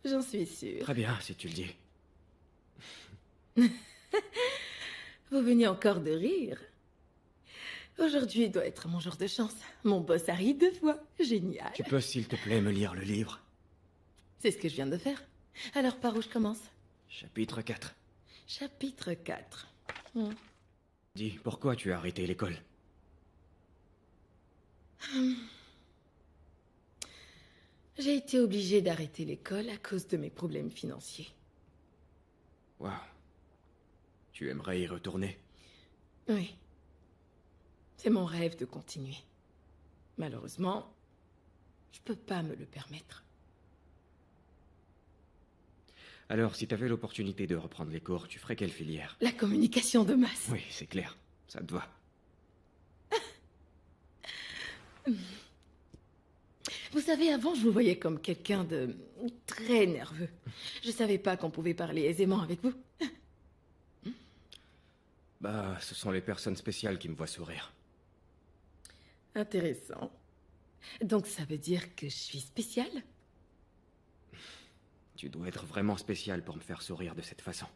J'en suis sûre. Très bien, si tu le dis. Vous venez encore de rire. Aujourd'hui doit être mon jour de chance. Mon boss arrive 2 fois. Génial. Tu peux, s'il te plaît, me lire le livre? C'est ce que je viens de faire. Alors, par où je commence? Chapitre 4. Chapitre 4. Dis, pourquoi tu as arrêté l'école? J'ai été obligée d'arrêter l'école à cause de mes problèmes financiers. Waouh. Tu aimerais y retourner? Oui. C'est mon rêve de continuer. Malheureusement, je peux pas me le permettre. Alors, si t'avais l'opportunité de reprendre les cours, tu ferais quelle filière? La communication de masse. Oui, c'est clair. Ça te va. Vous savez, avant, je vous voyais comme quelqu'un de très nerveux. Je savais pas qu'on pouvait parler aisément avec vous. Bah, ce sont les personnes spéciales qui me voient sourire. Intéressant. Donc ça veut dire que je suis spéciale? Tu dois être vraiment spécial pour me faire sourire de cette façon.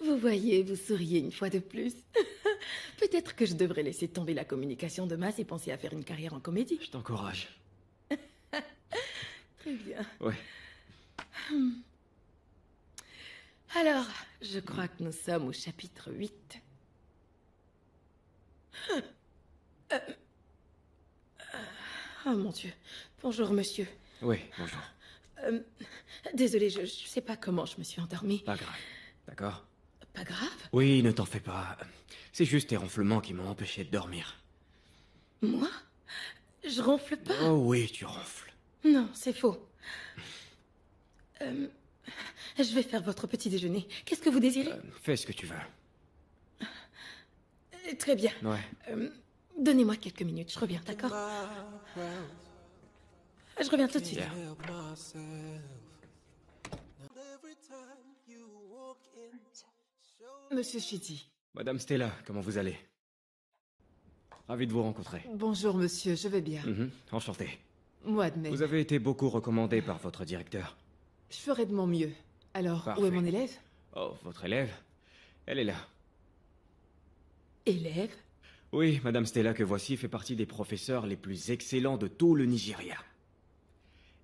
Vous voyez, vous souriez une fois de plus. Peut-être que je devrais laisser tomber la communication de masse et penser à faire une carrière en comédie. Je t'encourage. Très bien. Ouais. Alors, je crois que nous sommes au chapitre 8. Oh mon Dieu. Bonjour, monsieur. Oui, bonjour. Désolée, je sais pas comment je me suis endormie. Pas grave, d'accord? Pas grave? Oui, ne t'en fais pas. C'est juste tes ronflements qui m'ont empêché de dormir. Moi? Je ronfle pas. Oh oui, tu ronfles. Non, c'est faux. Je vais faire votre petit déjeuner. Qu'est-ce que vous désirez? Fais ce que tu veux. Très bien. Ouais. Donnez-moi quelques minutes, je reviens, d'accord? Je reviens tout de suite. Bien. Monsieur Chidi. Madame Stella, comment vous allez? Ravi de vous rencontrer. Bonjour, monsieur, je vais bien. Enchanté. Moi de même. Vous avez été beaucoup recommandé par votre directeur. Je ferai de mon mieux. Alors, Parfait. où est mon élève? Oh, votre élève? Elle est là. Élève? Oui, Madame Stella que voici fait partie des professeurs les plus excellents de tout le Nigeria.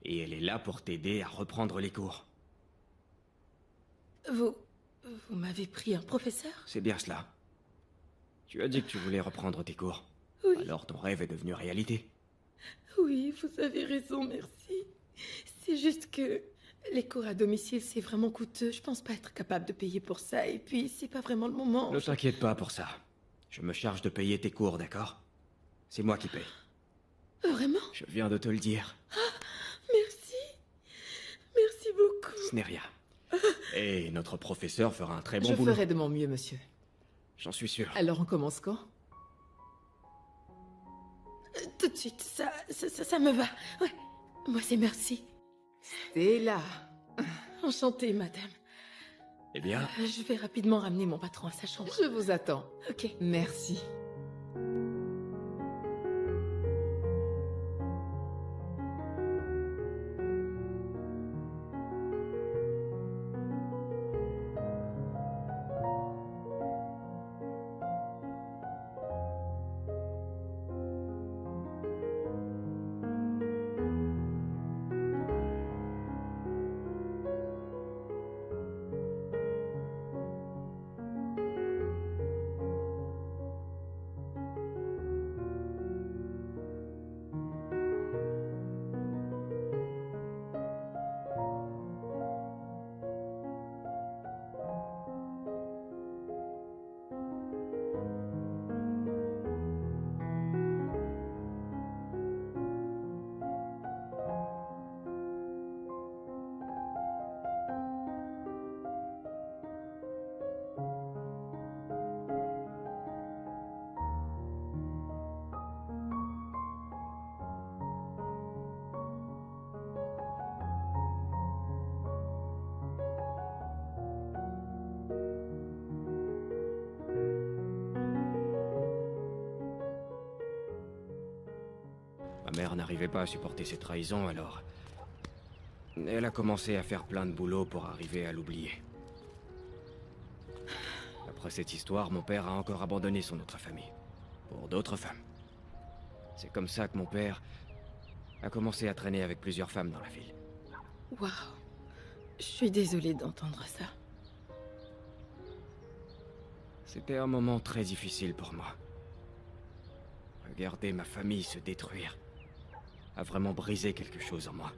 Et elle est là pour t'aider à reprendre les cours. Vous m'avez pris un professeur? C'est bien cela. Tu as dit que tu voulais reprendre tes cours. Oui. Alors ton rêve est devenu réalité. Oui, vous avez raison, merci. C'est juste que les cours à domicile, c'est vraiment coûteux. Je pense pas être capable de payer pour ça. Et puis, c'est pas vraiment le moment. Ne t'inquiète pas pour ça. Je me charge de payer tes cours, d'accord? C'est moi qui paye. Vraiment? Je viens de te le dire. Merci. Merci beaucoup. Ce n'est rien. Et notre professeur fera un très bon Je boulot. ferai de mon mieux, monsieur. J'en suis sûr. Alors on commence quand? Tout de suite, ça me va. Ouais, moi c'est merci. Stella. Enchantée, madame. Eh bien, Je vais rapidement ramener mon patron à sa chambre. Je vous attends. Ok. Merci. ma mère n'arrivait pas à supporter ces trahisons, alors... Elle a commencé à faire plein de boulot pour arriver à l'oublier. Après cette histoire, mon père a encore abandonné son autre famille. Pour d'autres femmes. C'est comme ça que mon père a commencé à traîner avec plusieurs femmes dans la ville. Waouh. Je suis désolée d'entendre ça. C'était un moment très difficile pour moi. Regarder ma famille se détruire a vraiment brisé quelque chose en moi.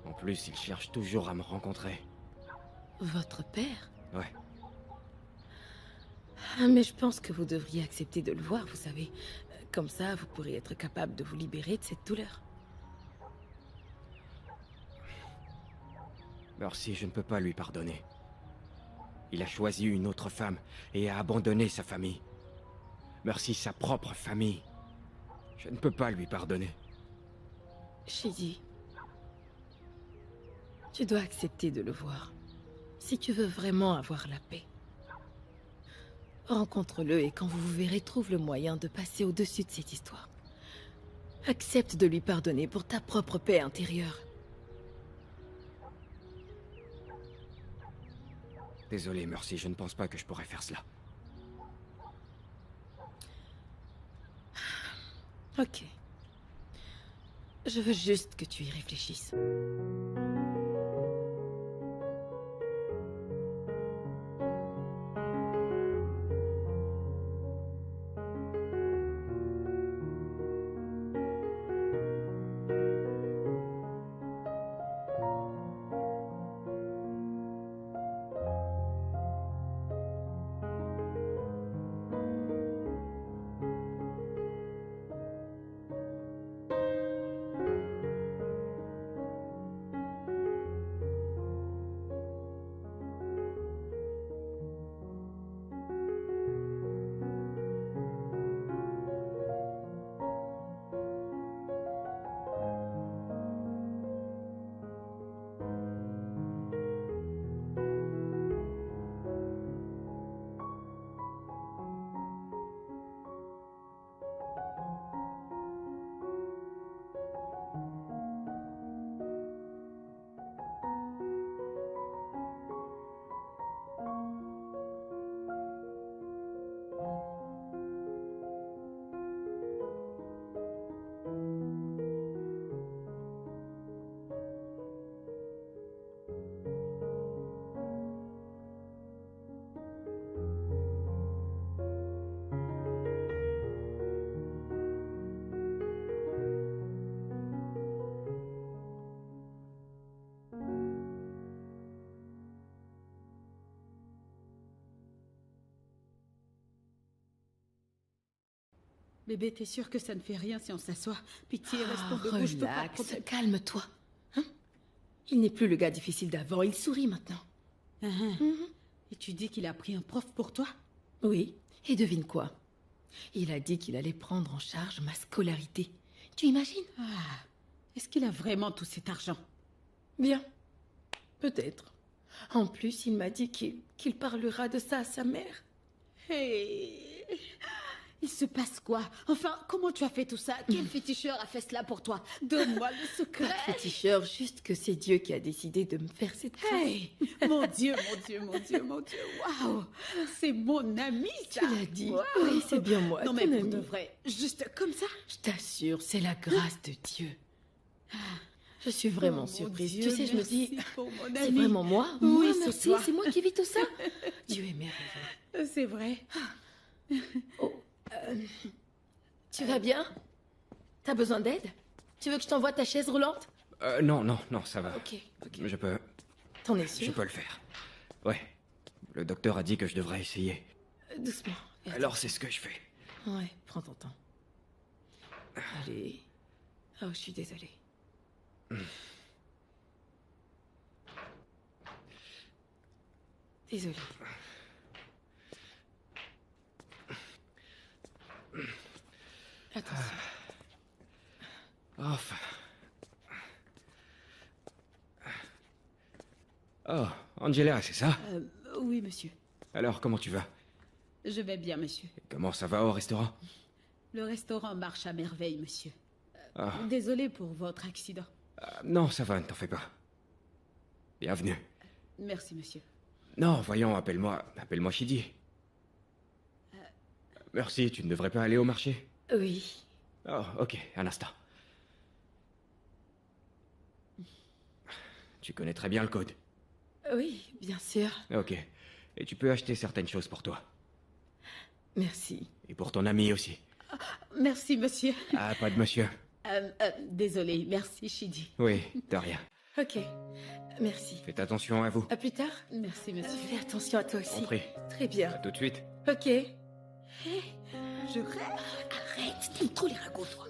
En plus, il cherche toujours à me rencontrer. Votre père? Ouais. Ah, mais je pense que vous devriez accepter de le voir, vous savez. Comme ça, vous pourrez être capable de vous libérer de cette douleur. Merci, je ne peux pas lui pardonner. Il a choisi une autre femme et a abandonné sa famille. Merci, sa propre famille. Je ne peux pas lui pardonner. Shidi, tu dois accepter de le voir. Si tu veux vraiment avoir la paix. Rencontre-le et quand vous vous verrez, trouve le moyen de passer au-dessus de cette histoire. Accepte de lui pardonner pour ta propre paix intérieure. Désolé, Mercy, je ne pense pas que je pourrais faire cela. Ok. Je veux juste que tu y réfléchisses. Bébé, t'es sûr que ça ne fait rien si on s'assoit? Pitié, restons debout, je peux pas... Relax, calme-toi. Hein? Il n'est plus le gars difficile d'avant, il sourit maintenant. Et tu dis qu'il a pris un prof pour toi? Oui, et devine quoi? Il a dit qu'il allait prendre en charge ma scolarité. Tu imagines? Est-ce qu'il a vraiment tout cet argent? Bien, peut-être. En plus, il m'a dit qu'il parlera de ça à sa mère. Hey. Il se passe quoi? Enfin, comment tu as fait tout ça? Quel féticheur a fait cela pour toi? Donne-moi le secret. Pas de féticheur, juste que c'est Dieu qui a décidé de me faire cette grâce. Hey, mon Dieu, mon Dieu, mon Dieu, mon Dieu. Waouh, c'est mon ami, ça. Tu l'as dit. Wow. Oui, c'est bien moi. Non, ton mais pour ami. de vrai, juste comme ça. Je t'assure, c'est la grâce de Dieu. Je suis vraiment Oh, mon surprise. Dieu, tu sais, je me dis, merci pour mon c'est ami. vraiment moi? Oui, Moi, c'est merci, toi. c'est moi qui vis tout ça. Dieu est merveilleux. C'est vrai. Tu vas bien? T'as besoin d'aide? Tu veux que je t'envoie ta chaise roulante? Non, ça va. Ok. Je peux... T'en es sûr? Je peux le faire. Ouais. Le docteur a dit que je devrais essayer. Doucement. Alors c'est ce que je fais. Ouais, prends ton temps. Allez. Oh, je suis désolée. Désolée. Attention. Enfin. Oh, Angela, c'est ça? Oui, monsieur. Alors, comment tu vas? Je vais bien, monsieur. Et comment ça va au restaurant? Le restaurant marche à merveille, monsieur. Ah. Désolé pour votre accident. Non, ça va, ne t'en fais pas. Bienvenue. Merci, monsieur. Non, voyons, appelle-moi Shidi. Merci, tu ne devrais pas aller au marché? Oui. Oh, ok, un instant. Tu connais très bien le code? Oui, bien sûr. Ok. Et tu peux acheter certaines choses pour toi. Merci. Et pour ton ami aussi. Merci, monsieur. Ah, pas de monsieur. Désolé, merci, Shidi. Oui, de rien. Ok. Merci. Faites attention à vous. À plus tard. Merci, monsieur. Fais attention à toi aussi. Compris. Très bien. À tout de suite. Ok. Je rêve. Arrête, t'aimes trop les ragots, toi.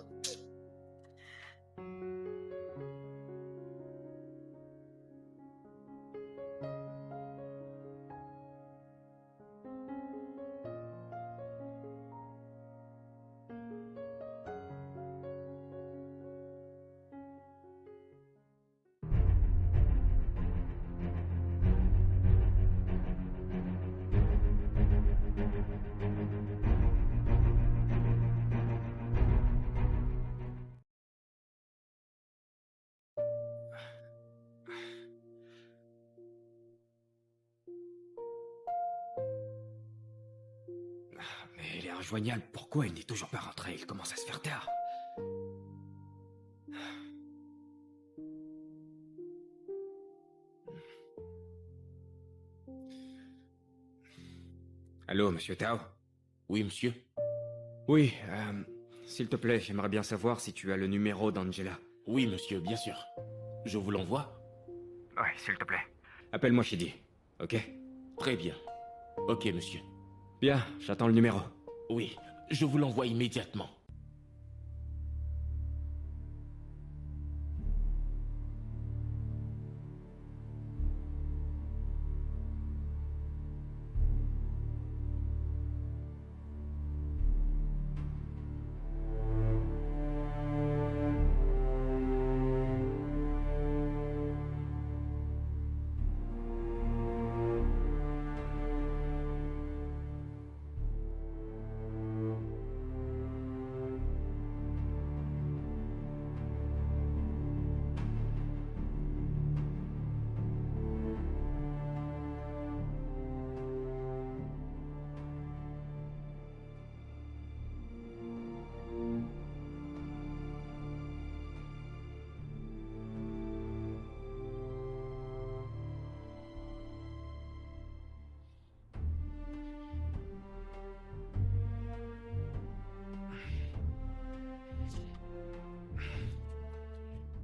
Mais il est injoignable. Pourquoi il n'est toujours pas rentré? Il commence à se faire tard. Allô, monsieur Tao? Oui, monsieur. Oui, s'il te plaît, j'aimerais bien savoir si tu as le numéro d'Angela. Oui, monsieur, bien sûr. Je vous l'envoie? Ouais, s'il te plaît. Appelle-moi Shidi, ok? Très bien. Ok, monsieur. Bien, j'attends le numéro. Oui, je vous l'envoie immédiatement.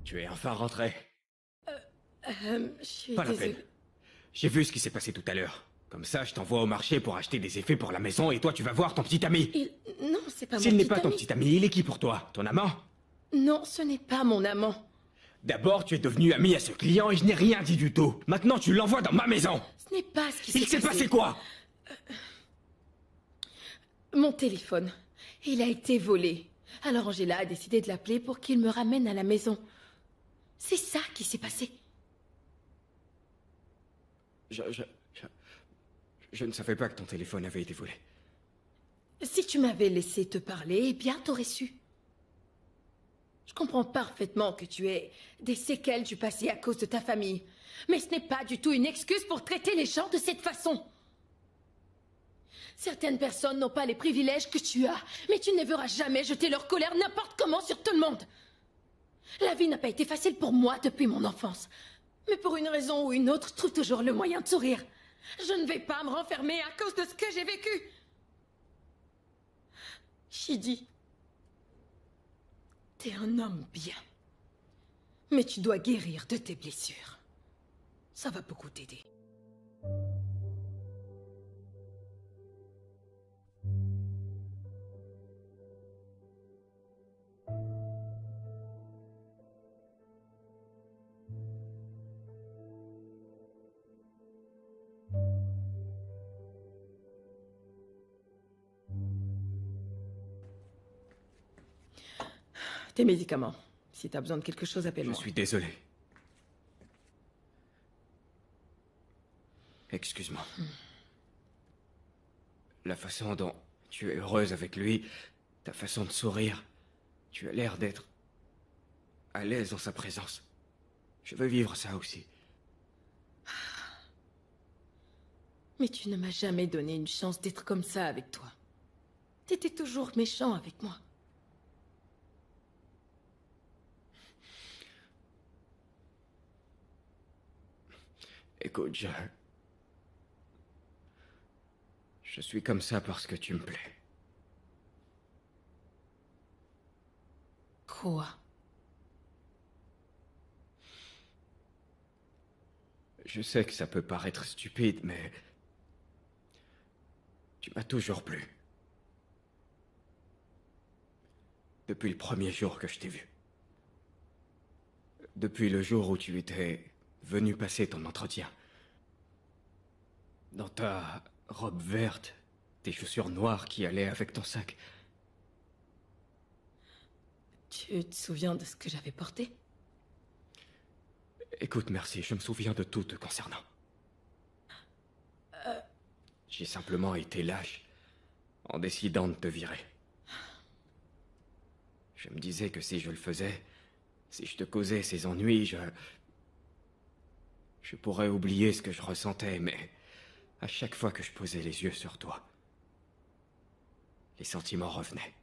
Tu es enfin rentré. Je suis Pas la désolée. peine. J'ai vu ce qui s'est passé tout à l'heure. Comme ça, je t'envoie au marché pour acheter des effets pour la maison et toi, tu vas voir ton petit ami. Non, c'est pas mon S'il n'est petit pas ton ami. petit ami, il est qui pour toi? Ton amant? Non, ce n'est pas mon amant. D'abord, tu es devenu ami à ce client et je n'ai rien dit du tout. Maintenant, tu l'envoies dans ma maison. Ce n'est pas ce qui s'est Il passé. s'est passé quoi? Mon téléphone. Il a été volé. Alors Angela a décidé de l'appeler pour qu'il me ramène à la maison. C'est ça qui s'est passé. Je ne savais pas que ton téléphone avait été volé. Si tu m'avais laissé te parler, eh bien, t'aurais su. Je comprends parfaitement que tu aies des séquelles du passé à cause de ta famille. Mais ce n'est pas du tout une excuse pour traiter les gens de cette façon. Certaines personnes n'ont pas les privilèges que tu as, mais tu ne verras jamais jeter leur colère n'importe comment sur tout le monde. La vie n'a pas été facile pour moi depuis mon enfance. Mais pour une raison ou une autre, je trouve toujours le moyen de sourire. Je ne vais pas me renfermer à cause de ce que j'ai vécu. Shidi, t'es un homme bien. Mais tu dois guérir de tes blessures. Ça va beaucoup t'aider. Tes médicaments. Si t'as besoin de quelque chose, appelle-moi. Je suis désolé. Excuse-moi. La façon dont tu es heureuse avec lui, ta façon de sourire, tu as l'air d'être à l'aise en sa présence. Je veux vivre ça aussi. Mais tu ne m'as jamais donné une chance d'être comme ça avec toi. T'étais toujours méchant avec moi. Écoute, je suis comme ça parce que tu me plais. Quoi? Je sais que ça peut paraître stupide, mais tu m'as toujours plu. Depuis le premier jour que je t'ai vu. Depuis le jour où tu étais venu passer ton entretien. Dans ta robe verte, tes chaussures noires qui allaient avec ton sac. Tu te souviens de ce que j'avais porté? Écoute, merci, je me souviens de tout te concernant. J'ai simplement été lâche en décidant de te virer. Je me disais que si je le faisais, si je te causais ces ennuis, je pourrais oublier ce que je ressentais, mais à chaque fois que je posais les yeux sur toi, les sentiments revenaient.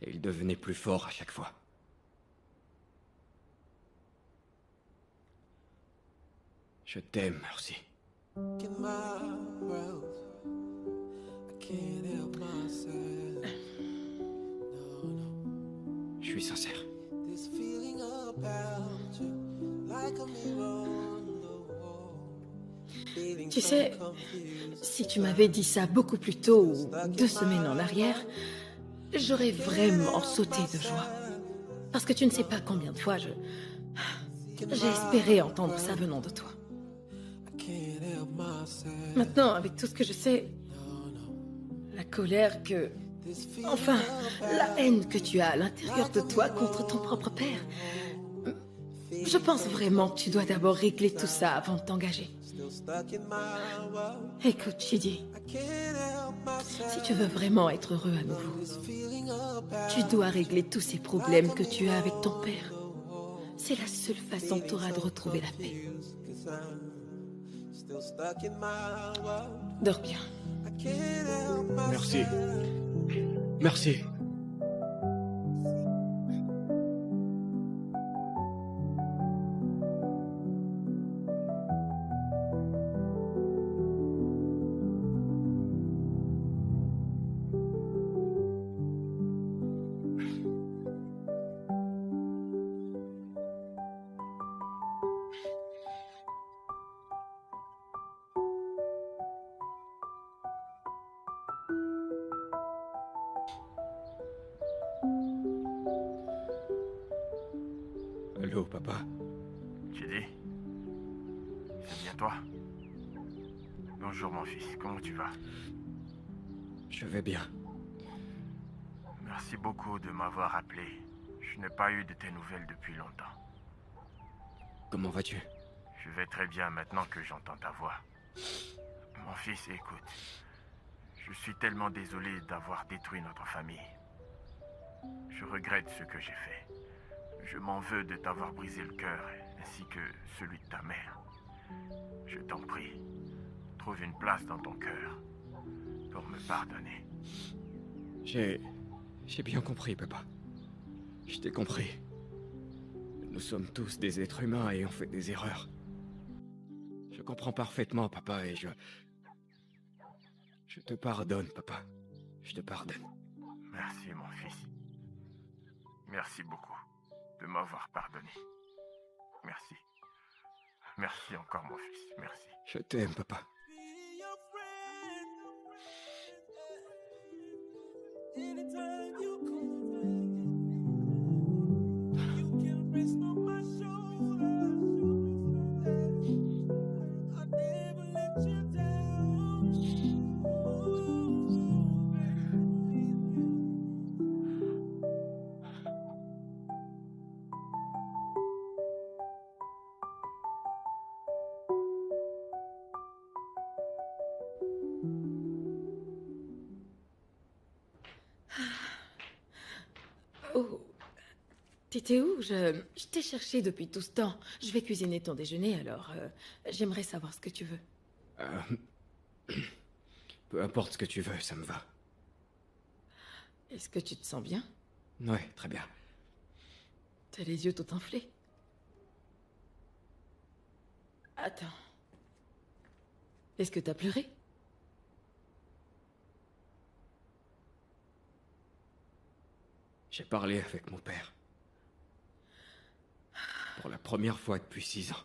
Et ils devenaient plus forts à chaque fois. Je t'aime, Mercy. Je suis sincère. Tu sais, si tu m'avais dit ça beaucoup plus tôt ou 2 semaines en arrière, j'aurais vraiment sauté de joie. Parce que tu ne sais pas combien de fois j'ai espéré entendre ça venant de toi. Maintenant, avec tout ce que je sais, la colère que... Enfin, la haine que tu as à l'intérieur de toi contre ton propre père, je pense vraiment que tu dois d'abord régler tout ça avant de t'engager. Écoute, Shidi, si tu veux vraiment être heureux à nouveau, tu dois régler tous ces problèmes que tu as avec ton père. C'est la seule façon que tu auras de retrouver la paix. Dors bien. Merci. Merci. Allô, papa? JD? C'est bien toi? Bonjour mon fils, comment tu vas? Je vais bien. Merci beaucoup de m'avoir appelé. Je n'ai pas eu de tes nouvelles depuis longtemps. Comment vas-tu? Je vais très bien maintenant que j'entends ta voix. Mon fils, écoute. Je suis tellement désolé d'avoir détruit notre famille. Je regrette ce que j'ai fait. Je m'en veux de t'avoir brisé le cœur, ainsi que celui de ta mère. Je t'en prie, trouve une place dans ton cœur pour me pardonner. J'ai bien compris, papa. Je t'ai compris. Nous sommes tous des êtres humains et on fait des erreurs. Je comprends parfaitement, papa, et je te pardonne, papa. Je te pardonne. Merci, mon fils. Merci beaucoup de m'avoir pardonné. Merci. Merci encore, mon fils. Merci. Je t'aime, papa. Oh, t'étais où? Je t'ai cherché depuis tout ce temps. Je vais cuisiner ton déjeuner, alors j'aimerais savoir ce que tu veux. Peu importe ce que tu veux, ça me va. Est-ce que tu te sens bien? Ouais, très bien. T'as les yeux tout enflés. Attends. Est-ce que t'as pleuré? J'ai parlé avec mon père. Pour la première fois depuis 6 ans.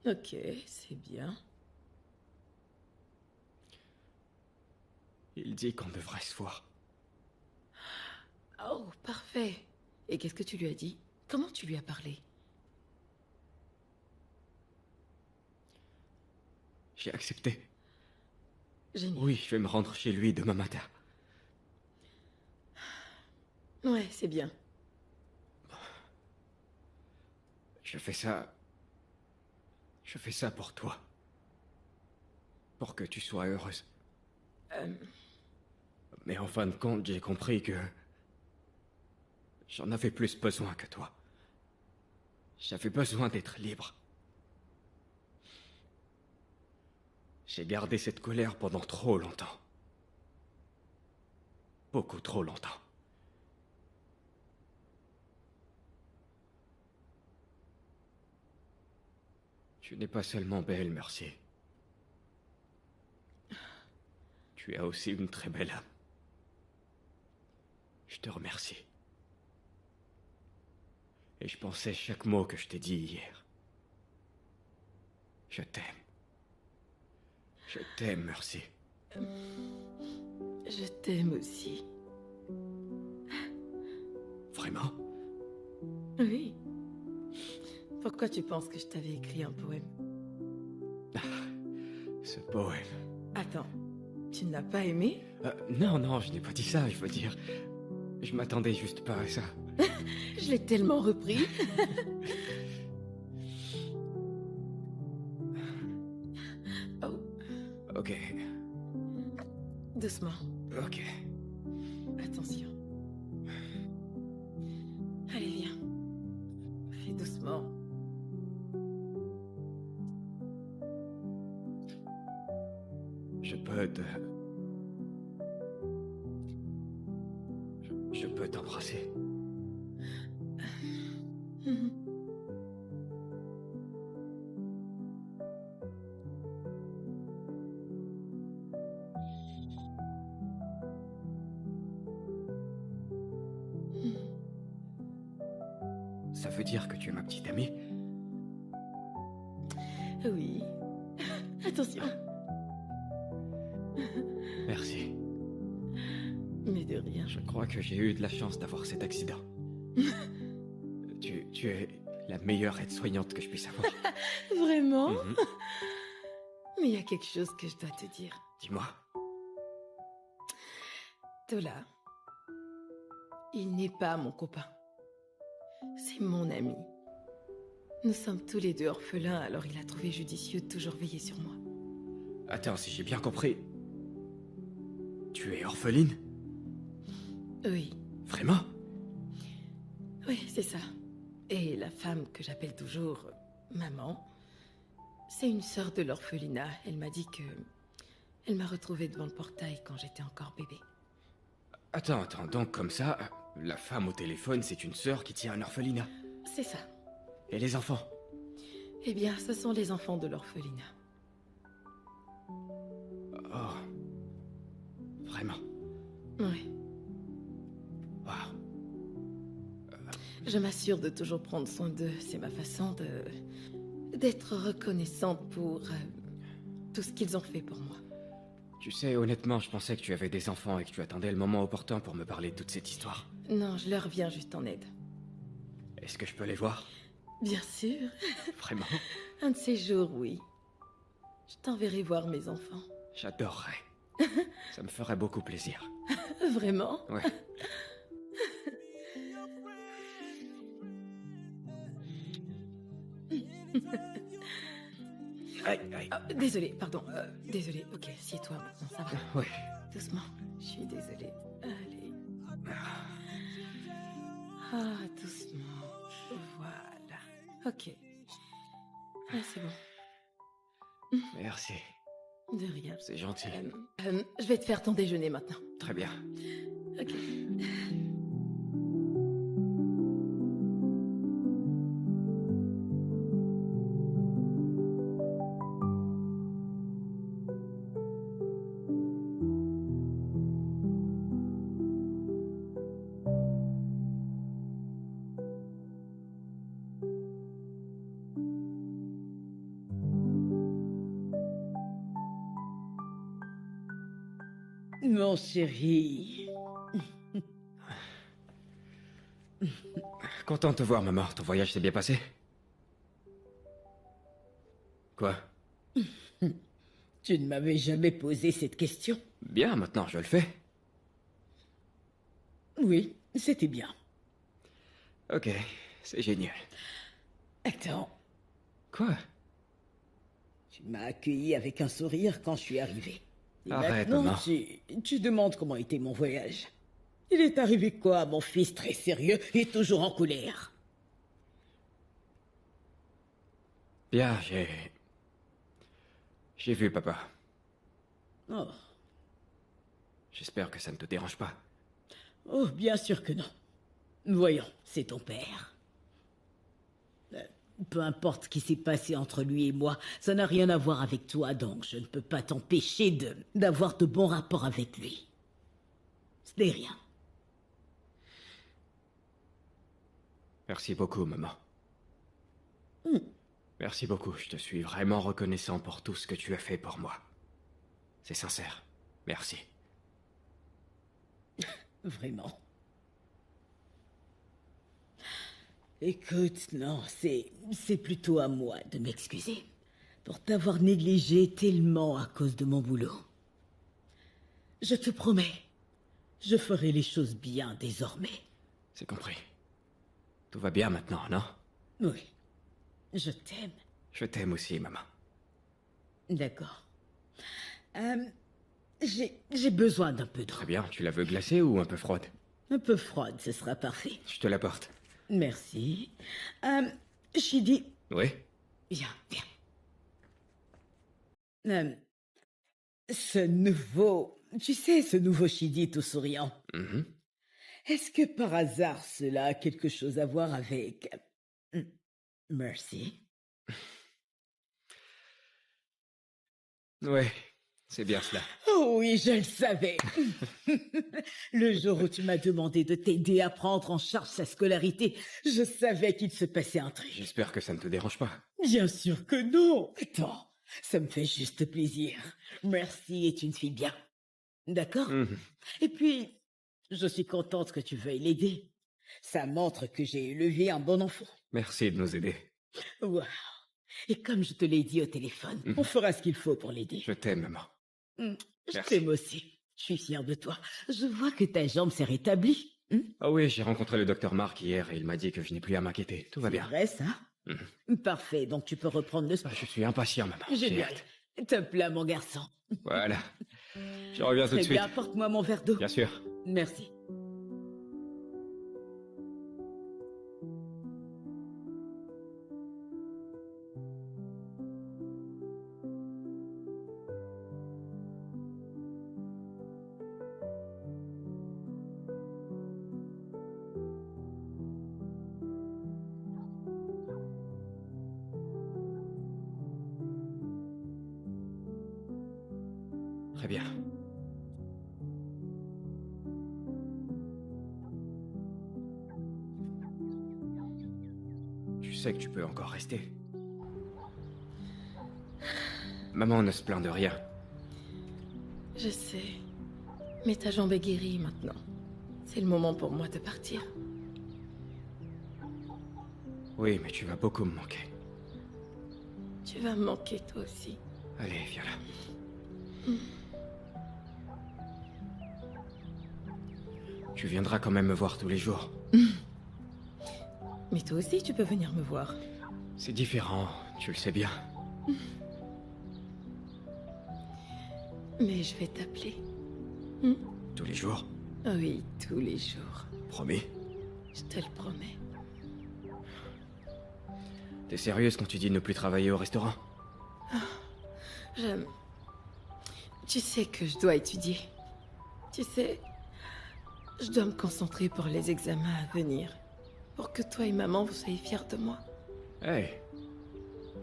Ok, c'est bien. Il dit qu'on devrait se voir. Oh, parfait. Et qu'est-ce que tu lui as dit? Comment tu lui as parlé? J'ai accepté. Génial. Oui, je vais me rendre chez lui demain matin. Ouais, c'est bien. Je fais ça... Je fais ça pour toi. Pour que tu sois heureuse. Mais en fin de compte, j'ai compris que... j'en avais plus besoin que toi. J'avais besoin d'être libre. J'ai gardé cette colère pendant trop longtemps. Beaucoup trop longtemps. Tu n'es pas seulement belle, merci. Tu as aussi une très belle âme. Je te remercie. Et je pensais chaque mot que je t'ai dit hier. Je t'aime. Je t'aime, merci. Je t'aime aussi. Vraiment? Oui. Pourquoi tu penses que je t'avais écrit un poème? Ce poème... Attends, tu ne l'as pas aimé? Non, je n'ai pas dit ça, je veux dire... Je m'attendais juste pas à ça. Je l'ai tellement repris. Oh. Ok. Doucement. Ok. Attention. Allez, viens. Fais doucement. Je peux te... Je peux t'embrasser. Ça veut dire que tu es ma petite amie? Oui. Attention. Merci. Mais de rien. Je crois que j'ai eu de la chance d'avoir cet accident. Tu es la meilleure aide-soignante que je puisse avoir. Vraiment? Mhm. Mais il y a quelque chose que je dois te dire. Dis-moi. Tola, il n'est pas mon copain. C'est mon ami. Nous sommes tous les deux orphelins, alors il a trouvé judicieux de toujours veiller sur moi. Attends, si j'ai bien compris... Tu es orpheline? Oui. Vraiment? Oui, c'est ça. Et la femme que j'appelle toujours maman, c'est une sœur de l'orphelinat. Elle m'a dit que... Elle m'a retrouvée devant le portail quand j'étais encore bébé. Attends, donc comme ça, la femme au téléphone, c'est une sœur qui tient un orphelinat. C'est ça. Et les enfants? Eh bien, ce sont les enfants de l'orphelinat. Oh. Vraiment? Oui. Waouh. Je m'assure de toujours prendre soin d'eux. C'est ma façon d'être reconnaissante pour tout ce qu'ils ont fait pour moi. Tu sais, honnêtement, je pensais que tu avais des enfants et que tu attendais le moment opportun pour me parler de toute cette histoire. Non, je leur viens juste en aide. Est-ce que je peux les voir? Bien sûr. Vraiment? Un de ces jours, oui. Je t'enverrai voir mes enfants. J'adorerais. Ça me ferait beaucoup plaisir. Vraiment? Ouais. Aïe. Désolée, pardon. Désolée. Ok, sieds-toi maintenant, ça va. Oui. Doucement. Je suis désolée. Allez. Ah, doucement. Voilà. Ok. Ah, c'est bon. Merci. De rien. C'est gentil. Je vais te faire ton déjeuner maintenant. Très bien. Ok. Mon chéri. Content de te voir, maman. Ton voyage s'est bien passé? Quoi? Tu ne m'avais jamais posé cette question. Bien, maintenant je le fais. Oui, c'était bien. Ok, c'est génial. Attends, Quoi? tu m'as accueilli avec un sourire quand je suis arrivée. Et Arrête, maintenant, maman. tu demandes comment était mon voyage. Il est arrivé quoi, mon fils très sérieux et toujours en colère? Bien, j'ai vu papa. Oh. J'espère que ça ne te dérange pas. Oh, bien sûr que non. Voyons, c'est ton père. Peu importe ce qui s'est passé entre lui et moi, ça n'a rien à voir avec toi, donc je ne peux pas t'empêcher d'avoir de bons rapports avec lui. Ce n'est rien. Merci beaucoup, maman. Merci beaucoup, je te suis vraiment reconnaissant pour tout ce que tu as fait pour moi. C'est sincère. Merci. Vraiment. Écoute, non, c'est plutôt à moi de m'excuser pour t'avoir négligé tellement à cause de mon boulot. Je te promets, je ferai les choses bien désormais. C'est compris. Tout va bien maintenant, non? Oui, je t'aime. Je t'aime aussi, maman. D'accord. J'ai besoin d'un peu d'eau. Très bien, tu la veux glacée ou un peu froide? Un peu froide, ce sera parfait. Je te l'apporte. Merci. Shidi. Oui? Viens. Ce nouveau Shidi tout souriant. Est-ce que par hasard cela a quelque chose à voir avec... Mercy? Ouais, c'est bien cela. Oh oui, je le savais. Le jour où tu m'as demandé de t'aider à prendre en charge sa scolarité, je savais qu'il se passait un truc. J'espère que ça ne te dérange pas. Bien sûr que non. Attends, ça me fait juste plaisir. Mercy est une fille bien. D'accord? Et puis, je suis contente que tu veuilles l'aider. Ça montre que j'ai élevé un bon enfant. Merci de nous aider. Waouh. Et comme je te l'ai dit au téléphone, on fera ce qu'il faut pour l'aider. Je t'aime, maman. Je Merci. t'aime aussi. Je suis fière de toi. Je vois que ta jambe s'est rétablie. Ah oui, j'ai rencontré le docteur Mark hier et il m'a dit que je n'ai plus à m'inquiéter. Tout va bien. C'est vrai, ça? Parfait, donc tu peux reprendre le sport. Je suis impatient, maman. J'ai Génial. hâte. Top là, mon garçon. Voilà. Je reviens tout de Très suite. bien, apporte-moi mon verre d'eau. Bien sûr. Merci. Très bien. Tu sais que tu peux encore rester. Maman ne se plaint de rien. Je sais. Mais ta jambe est guérie maintenant. C'est le moment pour moi de partir. Oui, mais tu vas beaucoup me manquer. Tu vas me manquer toi aussi. Allez, viens là. Tu viendras quand même me voir tous les jours. Mais toi aussi, tu peux venir me voir. C'est différent, tu le sais bien. Mais je vais t'appeler. Tous les jours, Oui, tous les jours. promis. Je te le promets. T'es sérieuse quand tu dis ne plus travailler au restaurant? J'aime. Tu sais que je dois étudier. Tu sais, je dois me concentrer pour les examens à venir. Pour que toi et maman, vous soyez fiers de moi. Hey,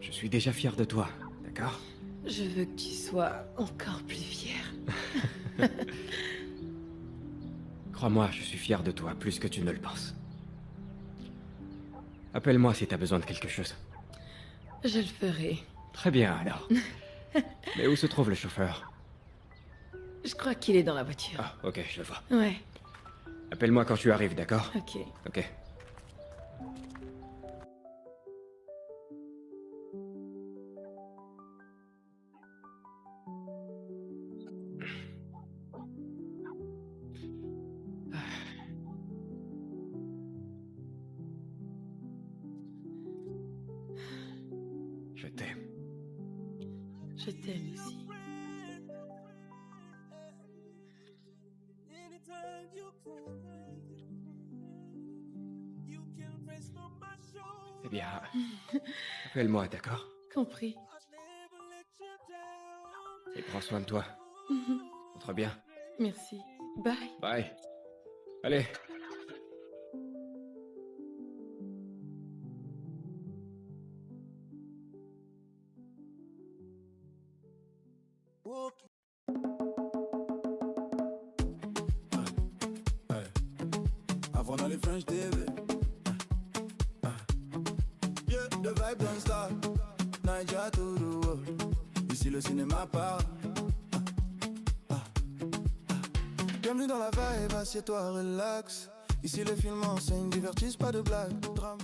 je suis déjà fier de toi, d'accord? Je veux que tu sois encore plus fier. Crois-moi, je suis fier de toi, plus que tu ne le penses. Appelle-moi si t'as besoin de quelque chose. Je le ferai. Très bien, alors. Mais où se trouve le chauffeur? Je crois qu'il est dans la voiture. Ah, ok, je le vois. Ouais, Appelle-moi quand tu arrives, d'accord? ok. Ok. Je t'aime. Je t'aime aussi. Eh bien, appelle-moi, d'accord? Compris. Et prends soin de toi. Rentre bien. Merci. Bye. Bye. Allez. Avant dans les French TV. Yeah, the vibe don't stop. Niger to the world. Ici le cinéma parle. Bienvenue dans la vibe, assieds-toi, relax. Ici les films enseignent, divertissent, pas de blagues, drame.